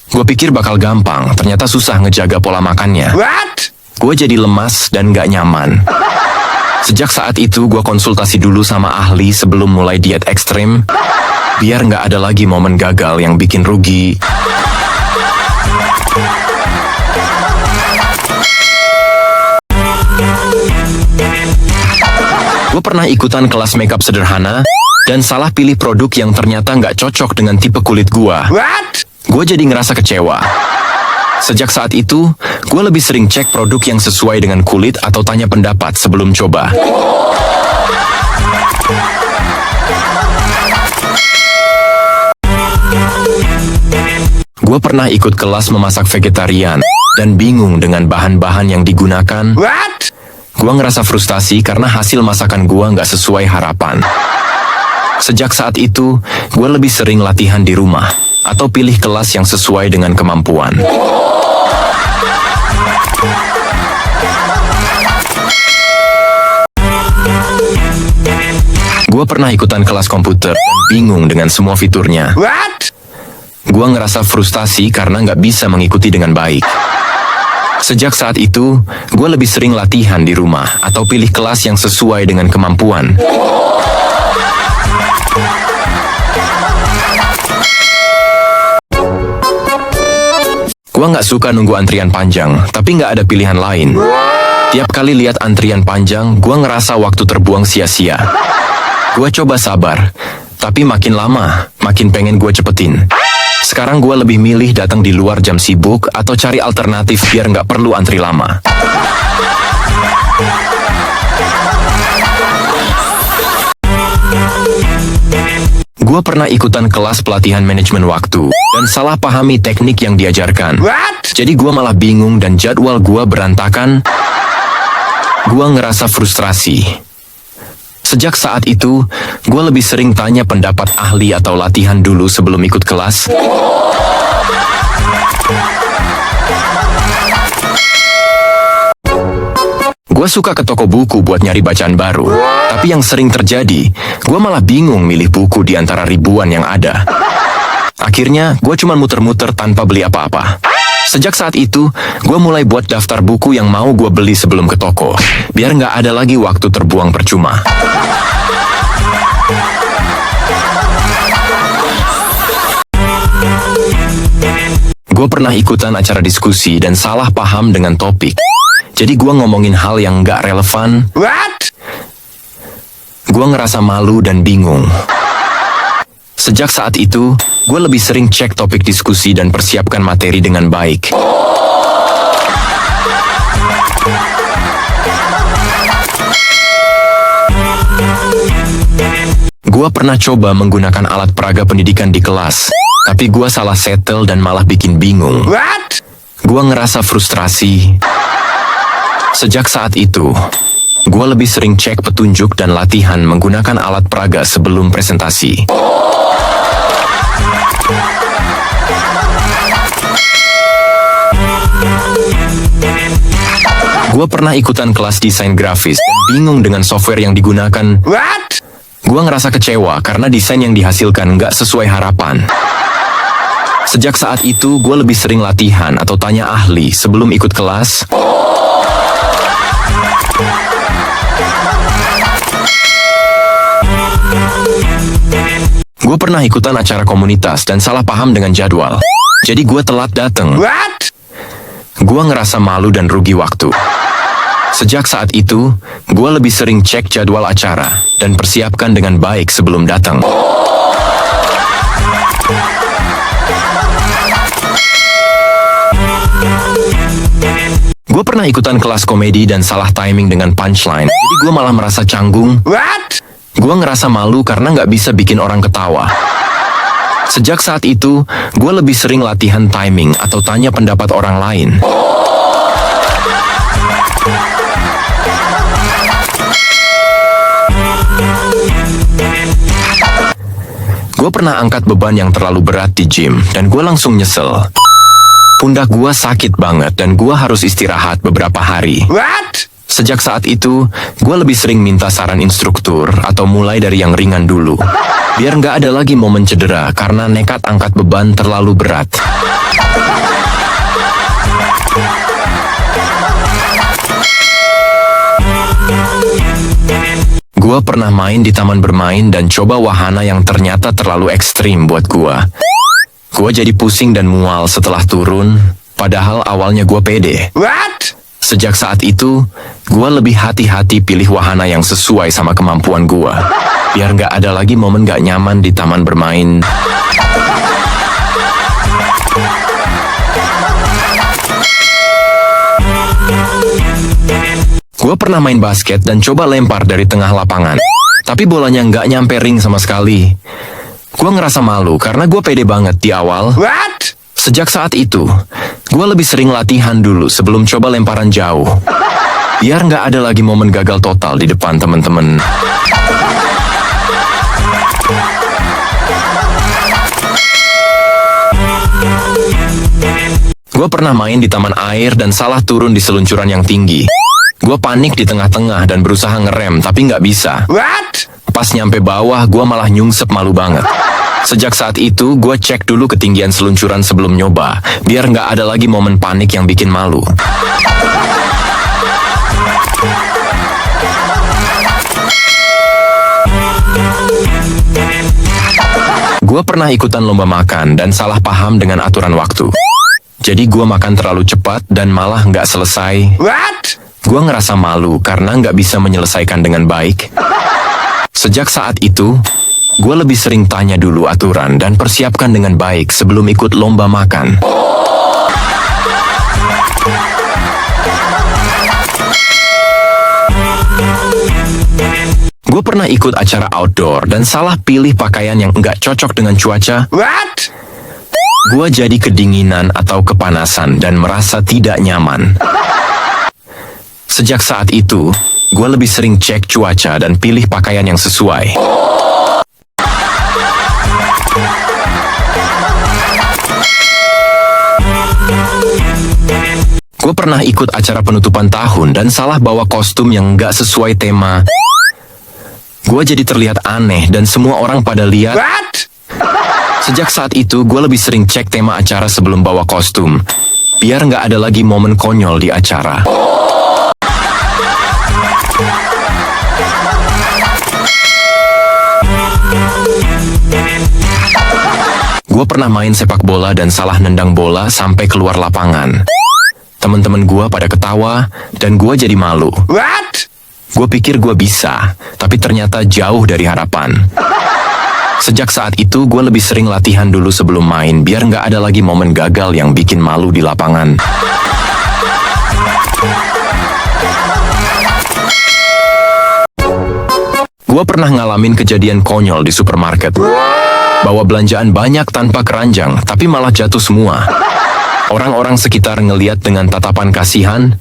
Gue pikir bakal gampang, ternyata susah ngejaga pola makannya. Gue jadi lemas dan gak nyaman. Sejak saat itu, gue konsultasi dulu sama ahli sebelum mulai diet ekstrim, biar gak ada lagi momen gagal yang bikin rugi. Gue pernah ikutan kelas makeup sederhana, dan salah pilih produk yang ternyata nggak cocok dengan tipe kulit gue. Gue jadi ngerasa kecewa. Sejak saat itu, gue lebih sering cek produk yang sesuai dengan kulit atau tanya pendapat sebelum coba. Gue pernah ikut kelas memasak vegetarian, dan bingung dengan bahan-bahan yang digunakan. Gue ngerasa frustasi karena hasil masakan gue nggak sesuai harapan. Sejak saat itu, gue lebih sering latihan di rumah atau pilih kelas yang sesuai dengan kemampuan. Gue pernah ikutan kelas komputer dan bingung dengan semua fiturnya. Gua ngerasa frustasi karena nggak bisa mengikuti dengan baik. Sejak saat itu, gue lebih sering latihan di rumah atau pilih kelas yang sesuai dengan kemampuan. Gua nggak suka nunggu antrian panjang, tapi nggak ada pilihan lain. Tiap kali lihat antrian panjang, gua ngerasa waktu terbuang sia-sia. Gua coba sabar, tapi makin lama, makin pengen gua cepetin. Sekarang gue lebih milih datang di luar jam sibuk atau cari alternatif biar nggak perlu antri lama. Gue pernah ikutan kelas pelatihan manajemen waktu dan salah pahami teknik yang diajarkan. Jadi gue malah bingung dan jadwal gue berantakan. Gue ngerasa frustrasi. Sejak saat itu, gue lebih sering tanya pendapat ahli atau latihan dulu sebelum ikut kelas. Gue suka ke toko buku buat nyari bacaan baru. Tapi yang sering terjadi, gue malah bingung milih buku di antara ribuan yang ada. Akhirnya, gue cuma muter-muter tanpa beli apa-apa. Sejak saat itu, gue mulai buat daftar buku yang mau gue beli sebelum ke toko, biar nggak ada lagi waktu terbuang percuma. Gue pernah ikutan acara diskusi dan salah paham dengan topik. Jadi gue ngomongin hal yang nggak relevan. Gue ngerasa malu dan bingung. Sejak saat itu, gue lebih sering cek topik diskusi dan persiapkan materi dengan baik. Gue pernah coba menggunakan alat peraga pendidikan di kelas, tapi gue salah setel dan malah bikin bingung. Gue ngerasa frustrasi. Sejak saat itu, gue lebih sering cek petunjuk dan latihan menggunakan alat peraga sebelum presentasi. Gue pernah ikutan kelas desain grafis dan bingung dengan software yang digunakan. Gue ngerasa kecewa karena desain yang dihasilkan nggak sesuai harapan. Sejak saat itu, gue lebih sering latihan atau tanya ahli sebelum ikut kelas. Gue pernah ikutan acara komunitas dan salah paham dengan jadwal. Jadi gue telat datang. Gue ngerasa malu dan rugi waktu. Sejak saat itu, gue lebih sering cek jadwal acara dan persiapkan dengan baik sebelum datang. Gue pernah ikutan kelas komedi dan salah timing dengan punchline. Jadi gue malah merasa canggung. Gue ngerasa malu karena nggak bisa bikin orang ketawa. Sejak saat itu, gue lebih sering latihan timing atau tanya pendapat orang lain. Gue pernah angkat beban yang terlalu berat di gym dan gue langsung nyesel. Pundak gue sakit banget dan gue harus istirahat beberapa hari. Sejak saat itu, gue lebih sering minta saran instruktur atau mulai dari yang ringan dulu. Biar nggak ada lagi momen cedera karena nekat angkat beban terlalu berat. Gue pernah main di taman bermain dan coba wahana yang ternyata terlalu ekstrim buat gue. Gue jadi pusing dan mual setelah turun, padahal awalnya gue pede. Sejak saat itu, gue lebih hati-hati pilih wahana yang sesuai sama kemampuan gue. Biar nggak ada lagi momen nggak nyaman di taman bermain. Gue pernah main basket dan coba lempar dari tengah lapangan. Tapi bolanya nggak nyampe ring sama sekali. Gue ngerasa malu karena gue pede banget di awal. Sejak saat itu, gue lebih sering latihan dulu sebelum coba lemparan jauh. Biar nggak ada lagi momen gagal total di depan temen-temen. Gue pernah main di taman air dan salah turun di seluncuran yang tinggi. Gue panik di tengah-tengah dan berusaha ngerem tapi nggak bisa. Pas nyampe bawah, gue malah nyungsep malu banget. Sejak saat itu, gue cek dulu ketinggian seluncuran sebelum nyoba, biar nggak ada lagi momen panik yang bikin malu. Gue pernah ikutan lomba makan dan salah paham dengan aturan waktu. Jadi gue makan terlalu cepat dan malah nggak selesai. Gue ngerasa malu karena nggak bisa menyelesaikan dengan baik. Sejak saat itu, gue lebih sering tanya dulu aturan dan persiapkan dengan baik sebelum ikut lomba makan. Gue pernah ikut acara outdoor dan salah pilih pakaian yang nggak cocok dengan cuaca. Gue jadi kedinginan atau kepanasan dan merasa tidak nyaman. Sejak saat itu, gue lebih sering cek cuaca dan pilih pakaian yang sesuai. Gue pernah ikut acara penutupan tahun dan salah bawa kostum yang nggak sesuai tema. Gue jadi terlihat aneh dan semua orang pada lihat. Sejak saat itu, gue lebih sering cek tema acara sebelum bawa kostum, biar nggak ada lagi momen konyol di acara. Gue pernah main sepak bola dan salah nendang bola sampai keluar lapangan. Teman-teman gue pada ketawa dan gue jadi malu. Gue pikir gue bisa, tapi ternyata jauh dari harapan. Sejak saat itu, gue lebih sering latihan dulu sebelum main, biar nggak ada lagi momen gagal yang bikin malu di lapangan. Gue pernah ngalamin kejadian konyol di supermarket. Bawa belanjaan banyak tanpa keranjang, tapi malah jatuh semua. Orang-orang sekitar ngeliat dengan tatapan kasihan.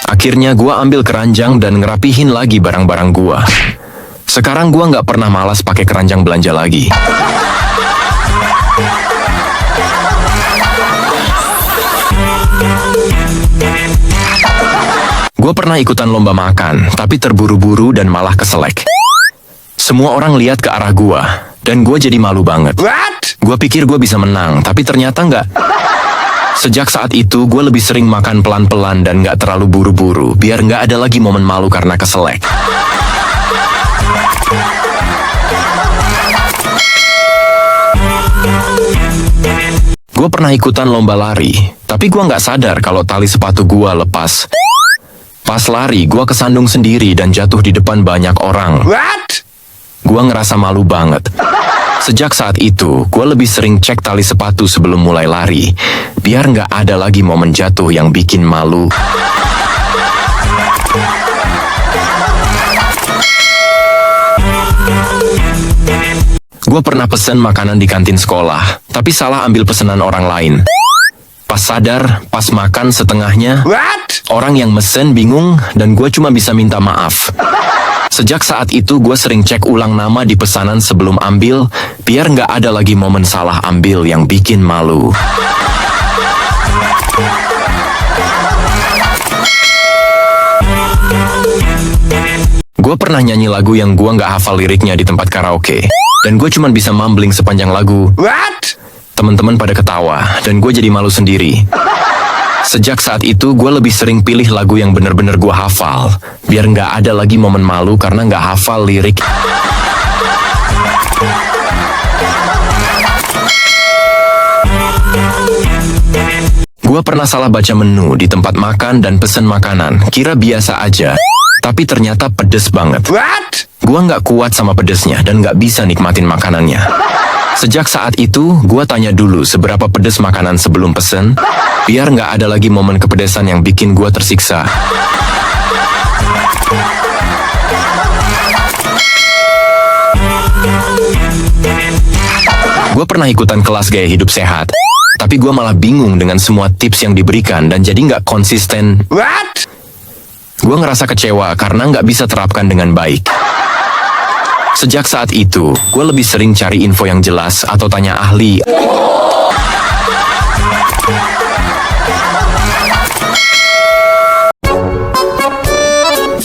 Akhirnya gue ambil keranjang dan ngerapihin lagi barang-barang gue. Sekarang gue nggak pernah malas pakai keranjang belanja lagi. Gue pernah ikutan lomba makan, tapi terburu-buru dan malah keselek. Semua orang lihat ke arah gue, dan gue jadi malu banget. Gue pikir gue bisa menang, tapi ternyata nggak. Sejak saat itu, gue lebih sering makan pelan-pelan dan nggak terlalu buru-buru, biar nggak ada lagi momen malu karena keselek. Gue pernah ikutan lomba lari, tapi gue nggak sadar kalau tali sepatu gue lepas. Pas lari, gue kesandung sendiri dan jatuh di depan banyak orang. Gue ngerasa malu banget. Sejak saat itu, gue lebih sering cek tali sepatu sebelum mulai lari, biar nggak ada lagi momen jatuh yang bikin malu. Gue pernah pesen makanan di kantin sekolah, tapi salah ambil pesanan orang lain. Pas sadar, pas makan setengahnya, orang yang mesen bingung dan gue cuma bisa minta maaf. Sejak saat itu, gue sering cek ulang nama di pesanan sebelum ambil, biar nggak ada lagi momen salah ambil yang bikin malu. Gue pernah nyanyi lagu yang gue nggak hafal liriknya di tempat karaoke, dan gue cuma bisa mumbling sepanjang lagu. Teman-teman pada ketawa, dan gue jadi malu sendiri. Sejak saat itu, gue lebih sering pilih lagu yang bener-bener gue hafal, biar nggak ada lagi momen malu karena nggak hafal lirik. Gue pernah salah baca menu di tempat makan dan pesen makanan, kira biasa aja, tapi ternyata pedes banget. Gue nggak kuat sama pedesnya dan nggak bisa nikmatin makanannya. Sejak saat itu, gue tanya dulu seberapa pedes makanan sebelum pesen, biar nggak ada lagi momen kepedesan yang bikin gue tersiksa. Gue pernah ikutan kelas gaya hidup sehat, tapi gue malah bingung dengan semua tips yang diberikan dan jadi nggak konsisten. Gue ngerasa kecewa karena nggak bisa terapkan dengan baik. Sejak saat itu, gue lebih sering cari info yang jelas atau tanya ahli.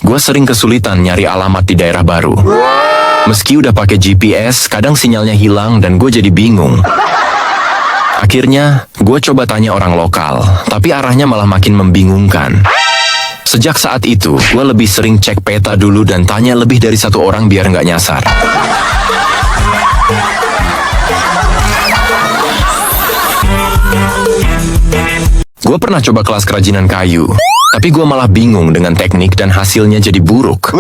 Gue sering kesulitan nyari alamat di daerah baru. Meski udah pakai GPS, kadang sinyalnya hilang dan gue jadi bingung. Akhirnya, gue coba tanya orang lokal, tapi arahnya malah makin membingungkan. Sejak saat itu, gue lebih sering cek peta dulu dan tanya lebih dari satu orang biar nggak nyasar. Gue pernah coba kelas kerajinan kayu, tapi gue malah bingung dengan teknik dan hasilnya jadi buruk.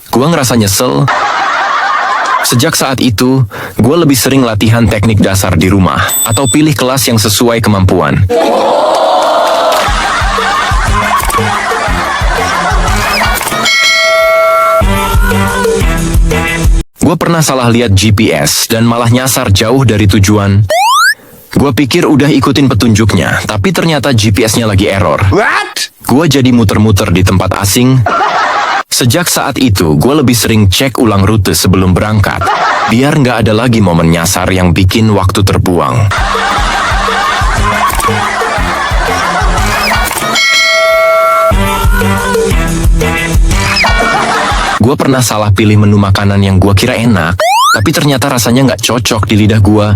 Gue ngerasa nyesel. Sejak saat itu, gue lebih sering latihan teknik dasar di rumah atau pilih kelas yang sesuai kemampuan. Gue pernah salah lihat GPS dan malah nyasar jauh dari tujuan. Gue pikir udah ikutin petunjuknya, tapi ternyata GPS-nya lagi error. Gue jadi muter-muter di tempat asing. Sejak saat itu, gue lebih sering cek ulang rute sebelum berangkat, biar nggak ada lagi momen nyasar yang bikin waktu terbuang. Gue pernah salah pilih menu makanan yang gue kira enak, tapi ternyata rasanya nggak cocok di lidah gue.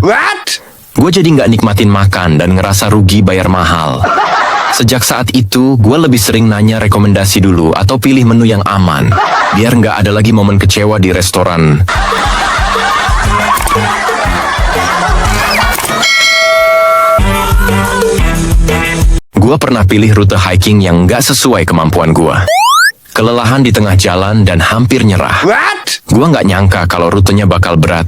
Gue jadi nggak nikmatin makan dan ngerasa rugi bayar mahal. Sejak saat itu, gue lebih sering nanya rekomendasi dulu atau pilih menu yang aman, biar nggak ada lagi momen kecewa di restoran. Gue pernah pilih rute hiking yang nggak sesuai kemampuan gue. Kelelahan di tengah jalan dan hampir nyerah. Gue nggak nyangka kalau rutenya bakal berat.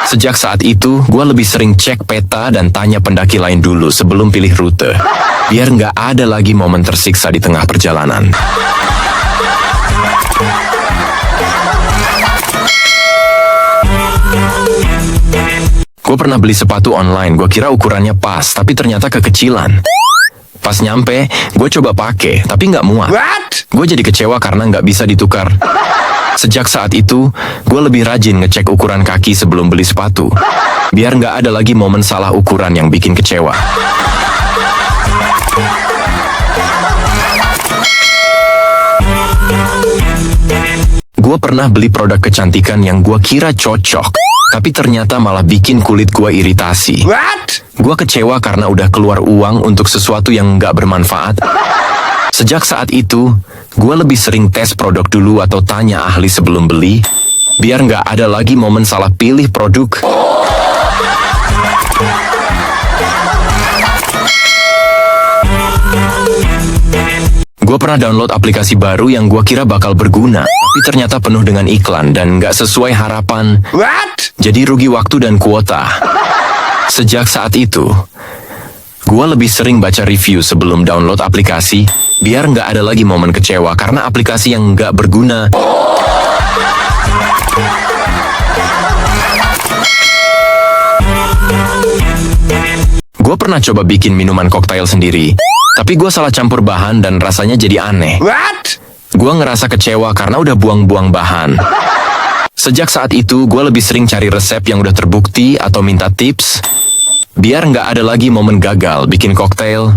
Sejak saat itu, gue lebih sering cek peta dan tanya pendaki lain dulu sebelum pilih rute, biar nggak ada lagi momen tersiksa di tengah perjalanan. Gue pernah beli sepatu online, gue kira ukurannya pas, tapi ternyata kekecilan. Pas nyampe, gue coba pakai, tapi nggak muat. Gue jadi kecewa karena nggak bisa ditukar. Sejak saat itu, gue lebih rajin ngecek ukuran kaki sebelum beli sepatu, biar nggak ada lagi momen salah ukuran yang bikin kecewa. Gue pernah beli produk kecantikan yang gue kira cocok, tapi ternyata malah bikin kulit gue iritasi. Gue kecewa karena udah keluar uang untuk sesuatu yang nggak bermanfaat. Sejak saat itu, gue lebih sering tes produk dulu atau tanya ahli sebelum beli, biar nggak ada lagi momen salah pilih produk. Gue pernah download aplikasi baru yang gue kira bakal berguna, tapi ternyata penuh dengan iklan dan nggak sesuai harapan. Jadi rugi waktu dan kuota. Sejak saat itu, gue lebih sering baca review sebelum download aplikasi, biar nggak ada lagi momen kecewa karena aplikasi yang nggak berguna. Gue pernah coba bikin minuman koktail sendiri, tapi gue salah campur bahan dan rasanya jadi aneh. Gue ngerasa kecewa karena udah buang-buang bahan. Sejak saat itu, gue lebih sering cari resep yang udah terbukti atau minta tips, biar nggak ada lagi momen gagal bikin koktail.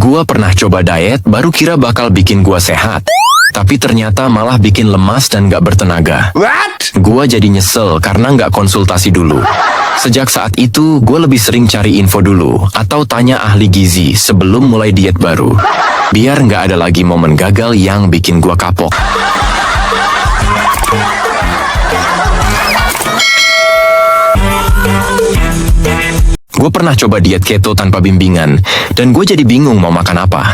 Gue pernah coba diet, baru kira bakal bikin gue sehat, tapi ternyata malah bikin lemas dan gak bertenaga. Gue jadi nyesel karena gak konsultasi dulu. Sejak saat itu, gue lebih sering cari info dulu atau tanya ahli gizi sebelum mulai diet baru, biar gak ada lagi momen gagal yang bikin gue kapok. Gue pernah coba diet keto tanpa bimbingan, dan gue jadi bingung mau makan apa.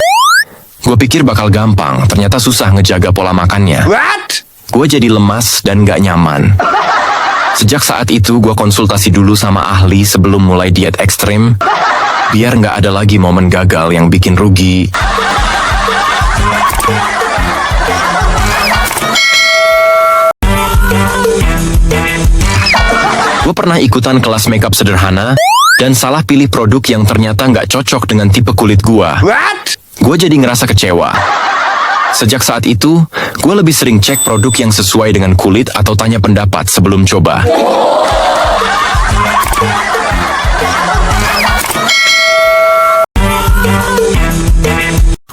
Gue pikir bakal gampang, ternyata susah ngejaga pola makannya. Gue jadi lemas dan gak nyaman. Sejak saat itu, gue konsultasi dulu sama ahli sebelum mulai diet ekstrim, biar gak ada lagi momen gagal yang bikin rugi. Gue pernah ikutan kelas makeup sederhana, dan salah pilih produk yang ternyata nggak cocok dengan tipe kulit gua. Gue jadi ngerasa kecewa. Sejak saat itu, gue lebih sering cek produk yang sesuai dengan kulit atau tanya pendapat sebelum coba.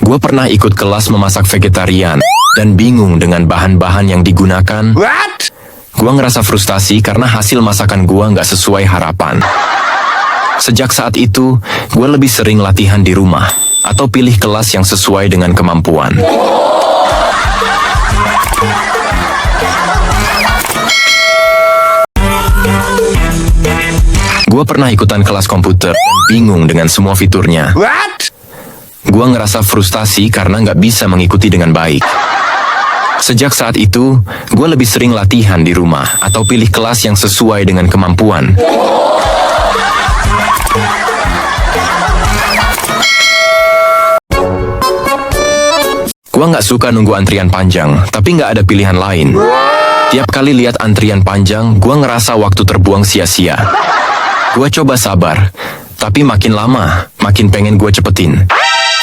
Gua pernah ikut kelas memasak vegetarian dan bingung dengan bahan-bahan yang digunakan. Gua ngerasa frustasi karena hasil masakan gua nggak sesuai harapan. Sejak saat itu, gua lebih sering latihan di rumah atau pilih kelas yang sesuai dengan kemampuan. Gua pernah ikutan kelas komputer dan bingung dengan semua fiturnya. Gua ngerasa frustasi karena nggak bisa mengikuti dengan baik. Sejak saat itu, gua lebih sering latihan di rumah atau pilih kelas yang sesuai dengan kemampuan. Gua nggak suka nunggu antrian panjang, tapi nggak ada pilihan lain. Tiap kali lihat antrian panjang, gua ngerasa waktu terbuang sia-sia. Gua coba sabar, tapi makin lama, makin pengen gua cepetin.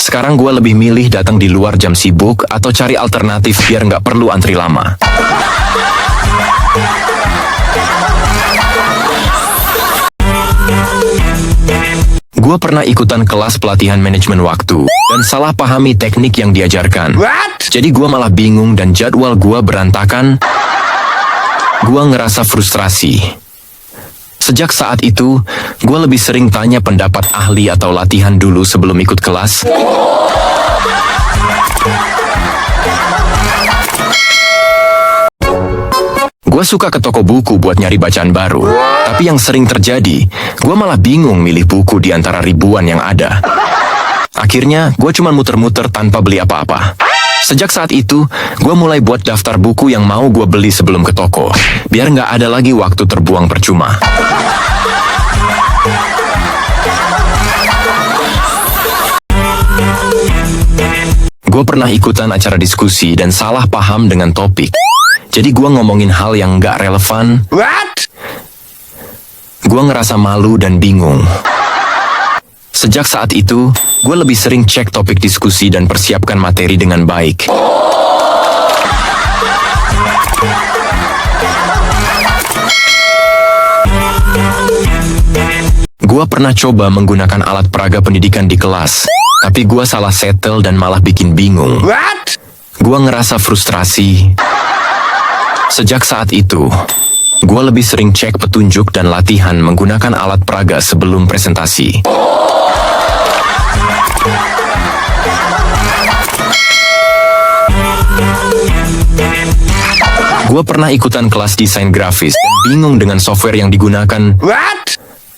Sekarang gue lebih milih datang di luar jam sibuk atau cari alternatif biar nggak perlu antri lama. Gue pernah ikutan kelas pelatihan manajemen waktu dan salah pahami teknik yang diajarkan. Jadi gue malah bingung dan jadwal gue berantakan. Gue ngerasa frustrasi. Sejak saat itu, gue lebih sering tanya pendapat ahli atau latihan dulu sebelum ikut kelas. Gue suka ke toko buku buat nyari bacaan baru, tapi yang sering terjadi, gue malah bingung milih buku di antara ribuan yang ada. Akhirnya, gue cuma muter-muter tanpa beli apa-apa. Sejak saat itu, gue mulai buat daftar buku yang mau gue beli sebelum ke toko, biar nggak ada lagi waktu terbuang percuma. Gue pernah ikutan acara diskusi dan salah paham dengan topik. Jadi gue ngomongin hal yang nggak relevan. Gue ngerasa malu dan bingung. Sejak saat itu, gue lebih sering cek topik diskusi dan persiapkan materi dengan baik. Gue pernah coba menggunakan alat peraga pendidikan di kelas, tapi gue salah setel dan malah bikin bingung. Gue ngerasa frustrasi. Sejak saat itu, gue lebih sering cek petunjuk dan latihan menggunakan alat peraga sebelum presentasi. Gue pernah ikutan kelas desain grafis dan bingung dengan software yang digunakan.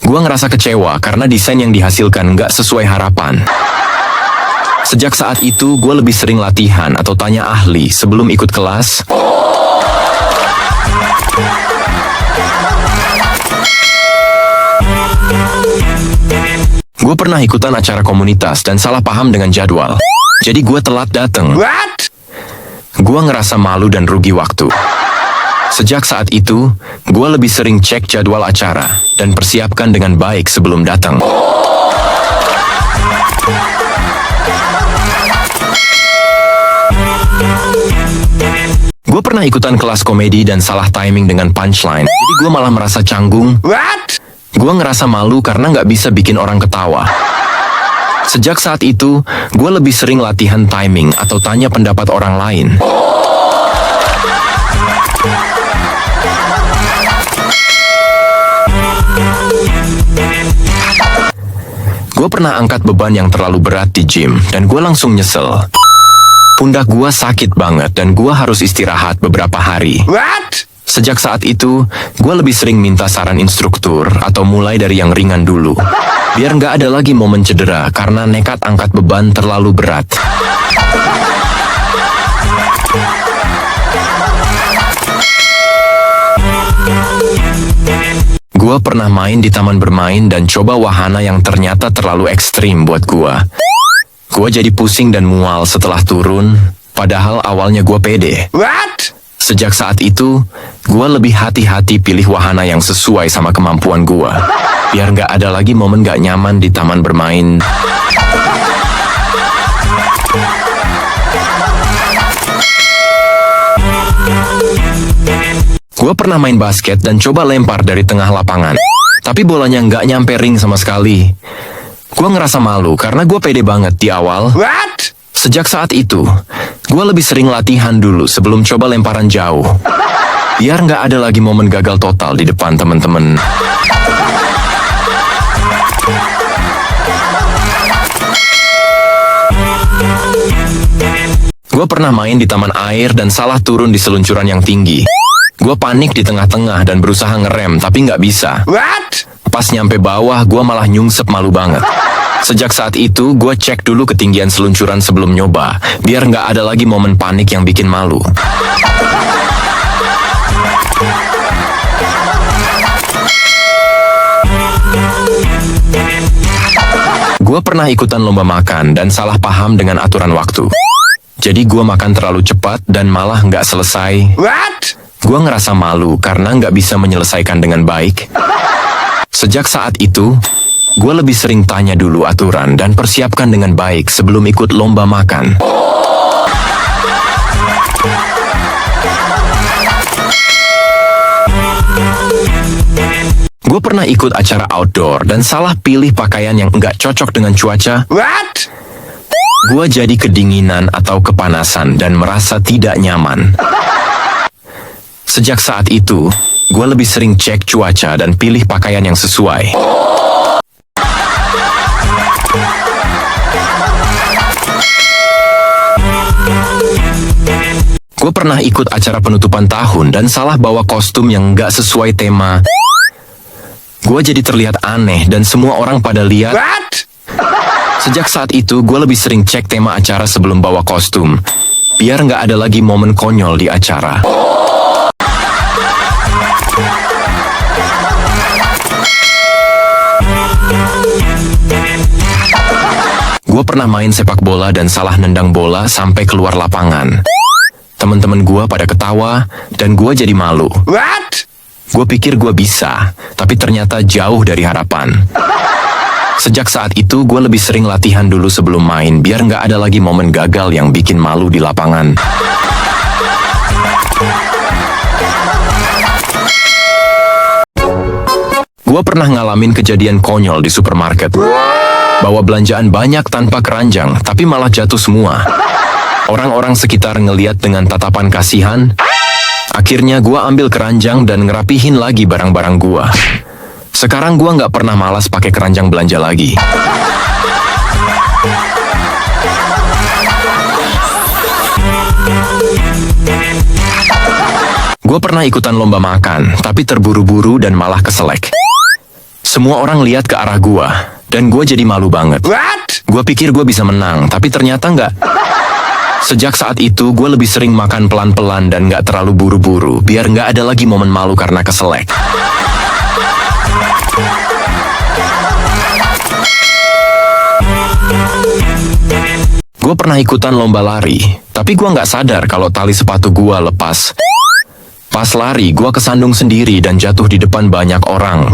Gue ngerasa kecewa karena desain yang dihasilkan nggak sesuai harapan. Sejak saat itu, gue lebih sering latihan atau tanya ahli sebelum ikut kelas. Gue pernah ikutan acara komunitas dan salah paham dengan jadwal. Jadi gue telat datang. Gue ngerasa malu dan rugi waktu. Sejak saat itu, gue lebih sering cek jadwal acara dan persiapkan dengan baik sebelum datang. Gue pernah ikutan kelas komedi dan salah timing dengan punchline. Jadi gue malah merasa canggung. Gue ngerasa malu karena nggak bisa bikin orang ketawa. Sejak saat itu, gue lebih sering latihan timing atau tanya pendapat orang lain. Gue pernah angkat beban yang terlalu berat di gym dan gue langsung nyesel. Pundak gue sakit banget dan gue harus istirahat beberapa hari. Sejak saat itu, gue lebih sering minta saran instruktur atau mulai dari yang ringan dulu. Biar nggak ada lagi momen cedera karena nekat angkat beban terlalu berat. Gue pernah main di taman bermain dan coba wahana yang ternyata terlalu ekstrim buat gue. Gue jadi pusing dan mual setelah turun, padahal awalnya gue pede. Sejak saat itu, gue lebih hati-hati pilih wahana yang sesuai sama kemampuan gue. Biar nggak ada lagi momen nggak nyaman di taman bermain. Gue pernah main basket dan coba lempar dari tengah lapangan. Tapi bolanya nggak nyampe ring sama sekali. Gue ngerasa malu karena gue pede banget di awal. Sejak saat itu, gue lebih sering latihan dulu sebelum coba lemparan jauh. Biar nggak ada lagi momen gagal total di depan temen-temen. Gue pernah main di taman air dan salah turun di seluncuran yang tinggi. Gue panik di tengah-tengah dan berusaha ngerem, tapi nggak bisa. Pas nyampe bawah, gue malah nyungsep, malu banget. Sejak saat itu, gue cek dulu ketinggian seluncuran sebelum nyoba, biar nggak ada lagi momen panik yang bikin malu. Gue pernah ikutan lomba makan dan salah paham dengan aturan waktu. Jadi gue makan terlalu cepat dan malah nggak selesai. Gue ngerasa malu karena nggak bisa menyelesaikan dengan baik. Sejak saat itu, gue lebih sering tanya dulu aturan dan persiapkan dengan baik sebelum ikut lomba makan. Gue pernah ikut acara outdoor dan salah pilih pakaian yang nggak cocok dengan cuaca. Gue jadi kedinginan atau kepanasan dan merasa tidak nyaman. Sejak saat itu, gue lebih sering cek cuaca dan pilih pakaian yang sesuai. Gue pernah ikut acara penutupan tahun dan salah bawa kostum yang nggak sesuai tema. Gue jadi terlihat aneh dan semua orang pada lihat. Sejak saat itu, gue lebih sering cek tema acara sebelum bawa kostum, biar nggak ada lagi momen konyol di acara. Gue pernah main sepak bola dan salah nendang bola sampai keluar lapangan. Temen-temen gue pada ketawa dan gue jadi malu. Gue pikir gue bisa, tapi ternyata jauh dari harapan. Sejak saat itu, gue lebih sering latihan dulu sebelum main, biar nggak ada lagi momen gagal yang bikin malu di lapangan. Gue pernah ngalamin kejadian konyol di supermarket. Bawa belanjaan banyak tanpa keranjang, tapi malah jatuh semua. Orang-orang sekitar ngeliat dengan tatapan kasihan. Akhirnya gue ambil keranjang dan ngerapihin lagi barang-barang gue. Sekarang gue nggak pernah malas pakai keranjang belanja lagi. Gue pernah ikutan lomba makan, tapi terburu-buru dan malah keselek. Semua orang lihat ke arah gue, dan gue jadi malu banget. Gue pikir gue bisa menang, tapi ternyata nggak. Sejak saat itu, gue lebih sering makan pelan-pelan dan nggak terlalu buru-buru, biar nggak ada lagi momen malu karena keselek. Gue pernah ikutan lomba lari, tapi gue nggak sadar kalau tali sepatu gue lepas. Pas lari, gue kesandung sendiri dan jatuh di depan banyak orang.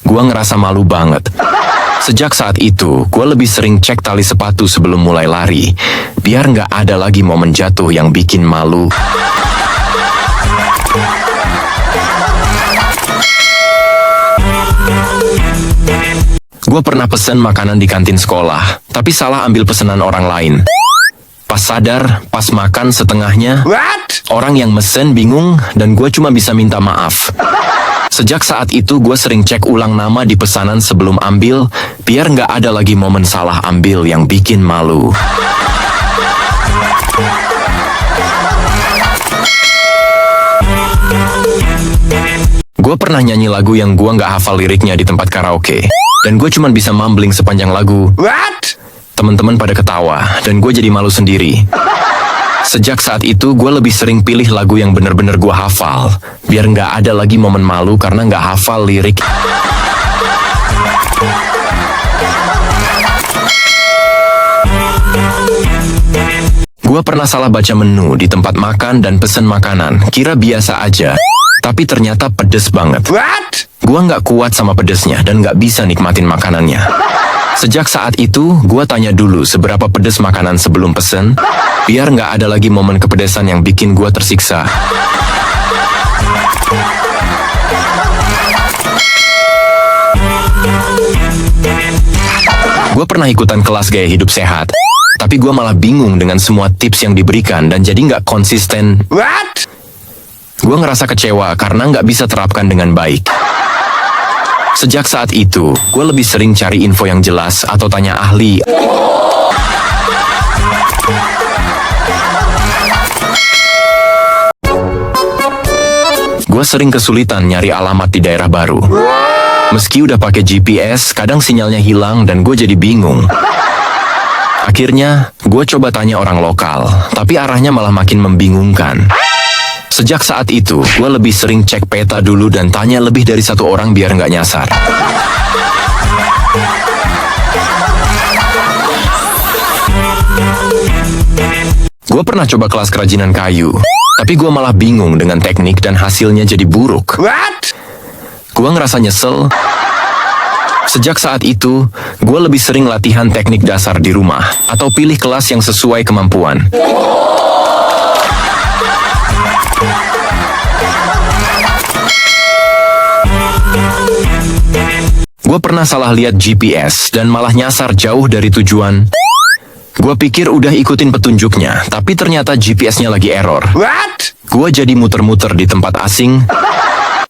Gue ngerasa malu banget. Sejak saat itu, gue lebih sering cek tali sepatu sebelum mulai lari, biar nggak ada lagi momen jatuh yang bikin malu. Gue pernah pesen makanan di kantin sekolah, tapi salah ambil pesanan orang lain. Pas sadar, pas makan setengahnya, orang yang mesen bingung dan gue cuma bisa minta maaf. Sejak saat itu, gue sering cek ulang nama di pesanan sebelum ambil, biar nggak ada lagi momen salah ambil yang bikin malu. Gue pernah nyanyi lagu yang gue nggak hafal liriknya di tempat karaoke. Dan gue cuma bisa mumbling sepanjang lagu. Temen-temen pada ketawa, dan gue jadi malu sendiri. Sejak saat itu, gue lebih sering pilih lagu yang bener-bener gue hafal, biar nggak ada lagi momen malu karena nggak hafal lirik. Gue pernah salah baca menu di tempat makan dan pesen makanan, kira biasa aja. Tapi ternyata pedes banget. Gua nggak kuat sama pedesnya dan nggak bisa nikmatin makanannya. Sejak saat itu, gua tanya dulu seberapa pedes makanan sebelum pesen, biar nggak ada lagi momen kepedesan yang bikin gua tersiksa. Gua pernah ikutan kelas gaya hidup sehat, Tapi gue malah bingung dengan semua tips yang diberikan dan jadi nggak konsisten. Gue ngerasa kecewa karena nggak bisa terapkan dengan baik. Sejak saat itu, gue lebih sering cari info yang jelas atau tanya ahli. Gue sering kesulitan nyari alamat di daerah baru. Meski udah pakai GPS, kadang sinyalnya hilang dan gue jadi bingung. Akhirnya, gue coba tanya orang lokal, tapi arahnya malah makin membingungkan. Sejak saat itu, gue lebih sering cek peta dulu dan tanya lebih dari satu orang biar nggak nyasar. Gue pernah coba kelas kerajinan kayu, tapi gue malah bingung dengan teknik dan hasilnya jadi buruk. Gue ngerasa nyesel. Sejak saat itu, gue lebih sering latihan teknik dasar di rumah atau pilih kelas yang sesuai kemampuan. Gue pernah salah lihat GPS dan malah nyasar jauh dari tujuan. Gue pikir udah ikutin petunjuknya, tapi ternyata GPS-nya lagi error. Gue jadi muter-muter di tempat asing.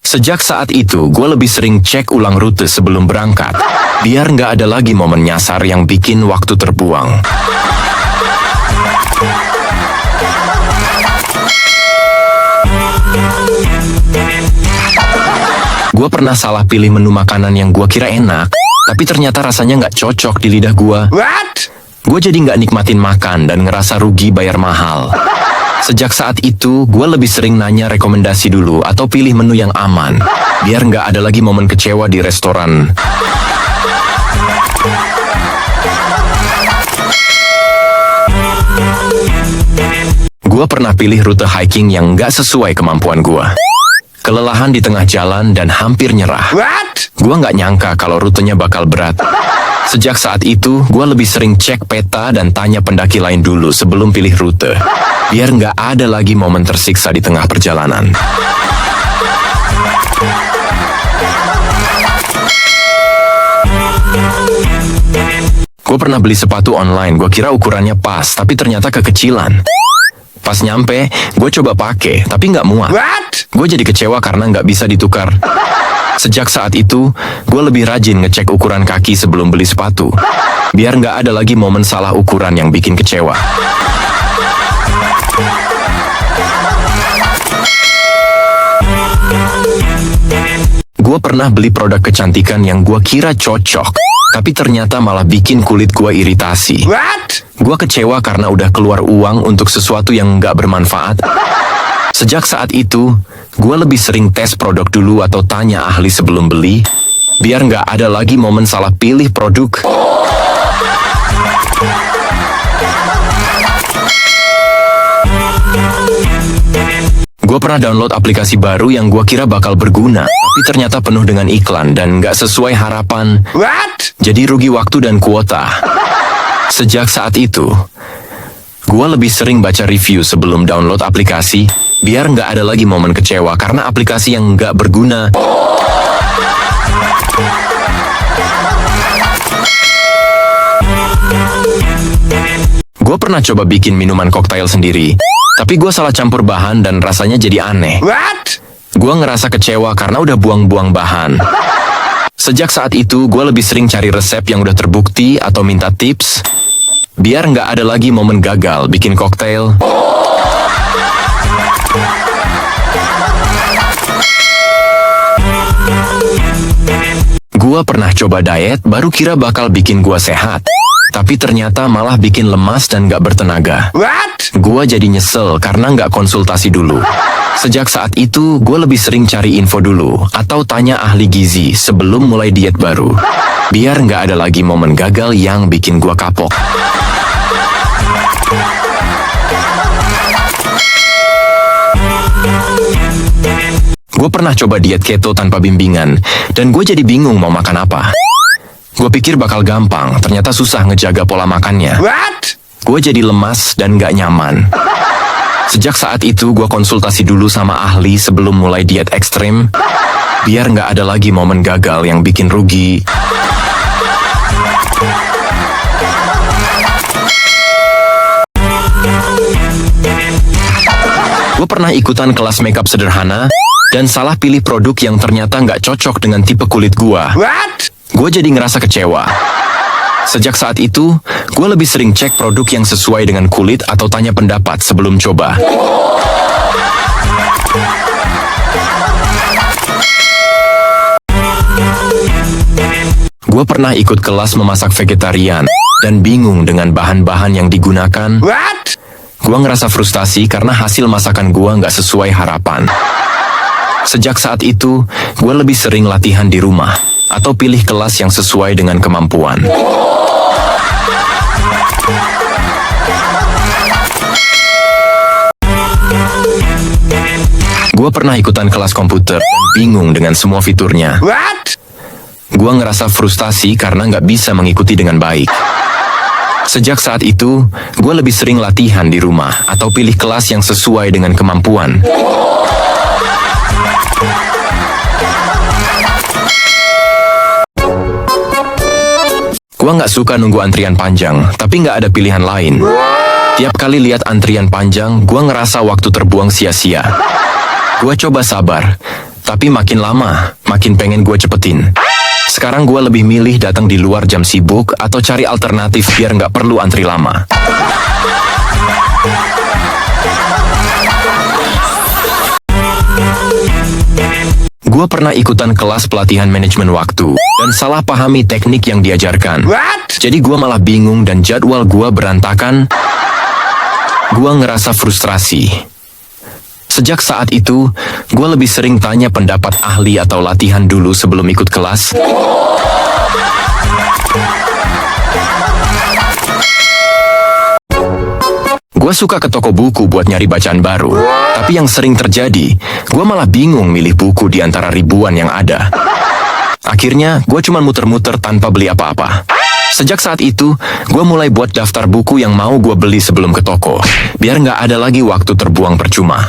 Sejak saat itu, gue lebih sering cek ulang rute sebelum berangkat, biar nggak ada lagi momen nyasar yang bikin waktu terbuang. Gue pernah salah pilih menu makanan yang gue kira enak, tapi ternyata rasanya nggak cocok di lidah gue. Gue jadi nggak nikmatin makan dan ngerasa rugi bayar mahal. Sejak saat itu, gue lebih sering nanya rekomendasi dulu atau pilih menu yang aman, biar nggak ada lagi momen kecewa di restoran. Gue pernah pilih rute hiking yang nggak sesuai kemampuan gue. Kelelahan di tengah jalan dan hampir nyerah. Gue nggak nyangka kalau rutenya bakal berat. Sejak saat itu, gue lebih sering cek peta dan tanya pendaki lain dulu sebelum pilih rute. Biar nggak ada lagi momen tersiksa di tengah perjalanan. Gue pernah beli sepatu online, gue kira ukurannya pas, tapi ternyata kekecilan. Pas nyampe, gue coba pakai, tapi nggak muat. Gue jadi kecewa karena nggak bisa ditukar. Sejak saat itu, gue lebih rajin ngecek ukuran kaki sebelum beli sepatu. Biar nggak ada lagi momen salah ukuran yang bikin kecewa. Gue pernah beli produk kecantikan yang gue kira cocok, tapi ternyata malah bikin kulit gue iritasi. Gue kecewa karena udah keluar uang untuk sesuatu yang nggak bermanfaat. Sejak saat itu, gue lebih sering tes produk dulu atau tanya ahli sebelum beli, biar nggak ada lagi momen salah pilih produk. Gue pernah download aplikasi baru yang gue kira bakal berguna, tapi ternyata penuh dengan iklan dan nggak sesuai harapan. Jadi rugi waktu dan kuota. Sejak saat itu, gue lebih sering baca review sebelum download aplikasi, biar nggak ada lagi momen kecewa karena aplikasi yang nggak berguna. Gue pernah coba bikin minuman koktail sendiri, tapi gue salah campur bahan dan rasanya jadi aneh. Gue ngerasa kecewa karena udah buang-buang bahan. Sejak saat itu, gue lebih sering cari resep yang udah terbukti atau minta tips, biar nggak ada lagi momen gagal bikin koktail. Gue pernah coba diet, baru kira bakal bikin gue sehat. Tapi ternyata malah bikin lemas dan gak bertenaga. Gue jadi nyesel karena gak konsultasi dulu. Sejak saat itu, gue lebih sering cari info dulu atau tanya ahli gizi sebelum mulai diet baru. Biar gak ada lagi momen gagal yang bikin gue kapok. Gue pernah coba diet keto tanpa bimbingan, dan gue jadi bingung mau makan apa. Gue pikir bakal gampang, ternyata susah ngejaga pola makannya. Gue jadi lemas dan gak nyaman. Sejak saat itu, gue konsultasi dulu sama ahli sebelum mulai diet ekstrim, biar gak ada lagi momen gagal yang bikin rugi. Gue pernah ikutan kelas makeup sederhana dan salah pilih produk yang ternyata nggak cocok dengan tipe kulit gue. Gue jadi ngerasa kecewa. Sejak saat itu, gue lebih sering cek produk yang sesuai dengan kulit atau tanya pendapat sebelum coba. Gue pernah ikut kelas memasak vegetarian dan bingung dengan bahan-bahan yang digunakan. Gue ngerasa frustasi karena hasil masakan gue nggak sesuai harapan. Sejak saat itu, gue lebih sering latihan di rumah atau pilih kelas yang sesuai dengan kemampuan. Gue pernah ikutan kelas komputer dan bingung dengan semua fiturnya. Gue ngerasa frustasi karena nggak bisa mengikuti dengan baik. Sejak saat itu, gue lebih sering latihan di rumah atau pilih kelas yang sesuai dengan kemampuan. Gue nggak suka nunggu antrian panjang, tapi nggak ada pilihan lain. Tiap kali lihat antrian panjang, gue ngerasa waktu terbuang sia-sia. Gue coba sabar, tapi makin lama, makin pengen gue cepetin. Sekarang gue lebih milih datang di luar jam sibuk atau cari alternatif biar nggak perlu antri lama. Gue pernah ikutan kelas pelatihan manajemen waktu dan salah pahami teknik yang diajarkan. Jadi gue malah bingung dan jadwal gue berantakan. Gue ngerasa frustrasi. Sejak saat itu, gue lebih sering tanya pendapat ahli atau latihan dulu sebelum ikut kelas. Gue suka ke toko buku buat nyari bacaan baru. Tapi yang sering terjadi, gue malah bingung milih buku di antara ribuan yang ada. Akhirnya, gue cuma muter-muter tanpa beli apa-apa. Sejak saat itu, gue mulai buat daftar buku yang mau gue beli sebelum ke toko. Biar nggak ada lagi waktu terbuang percuma.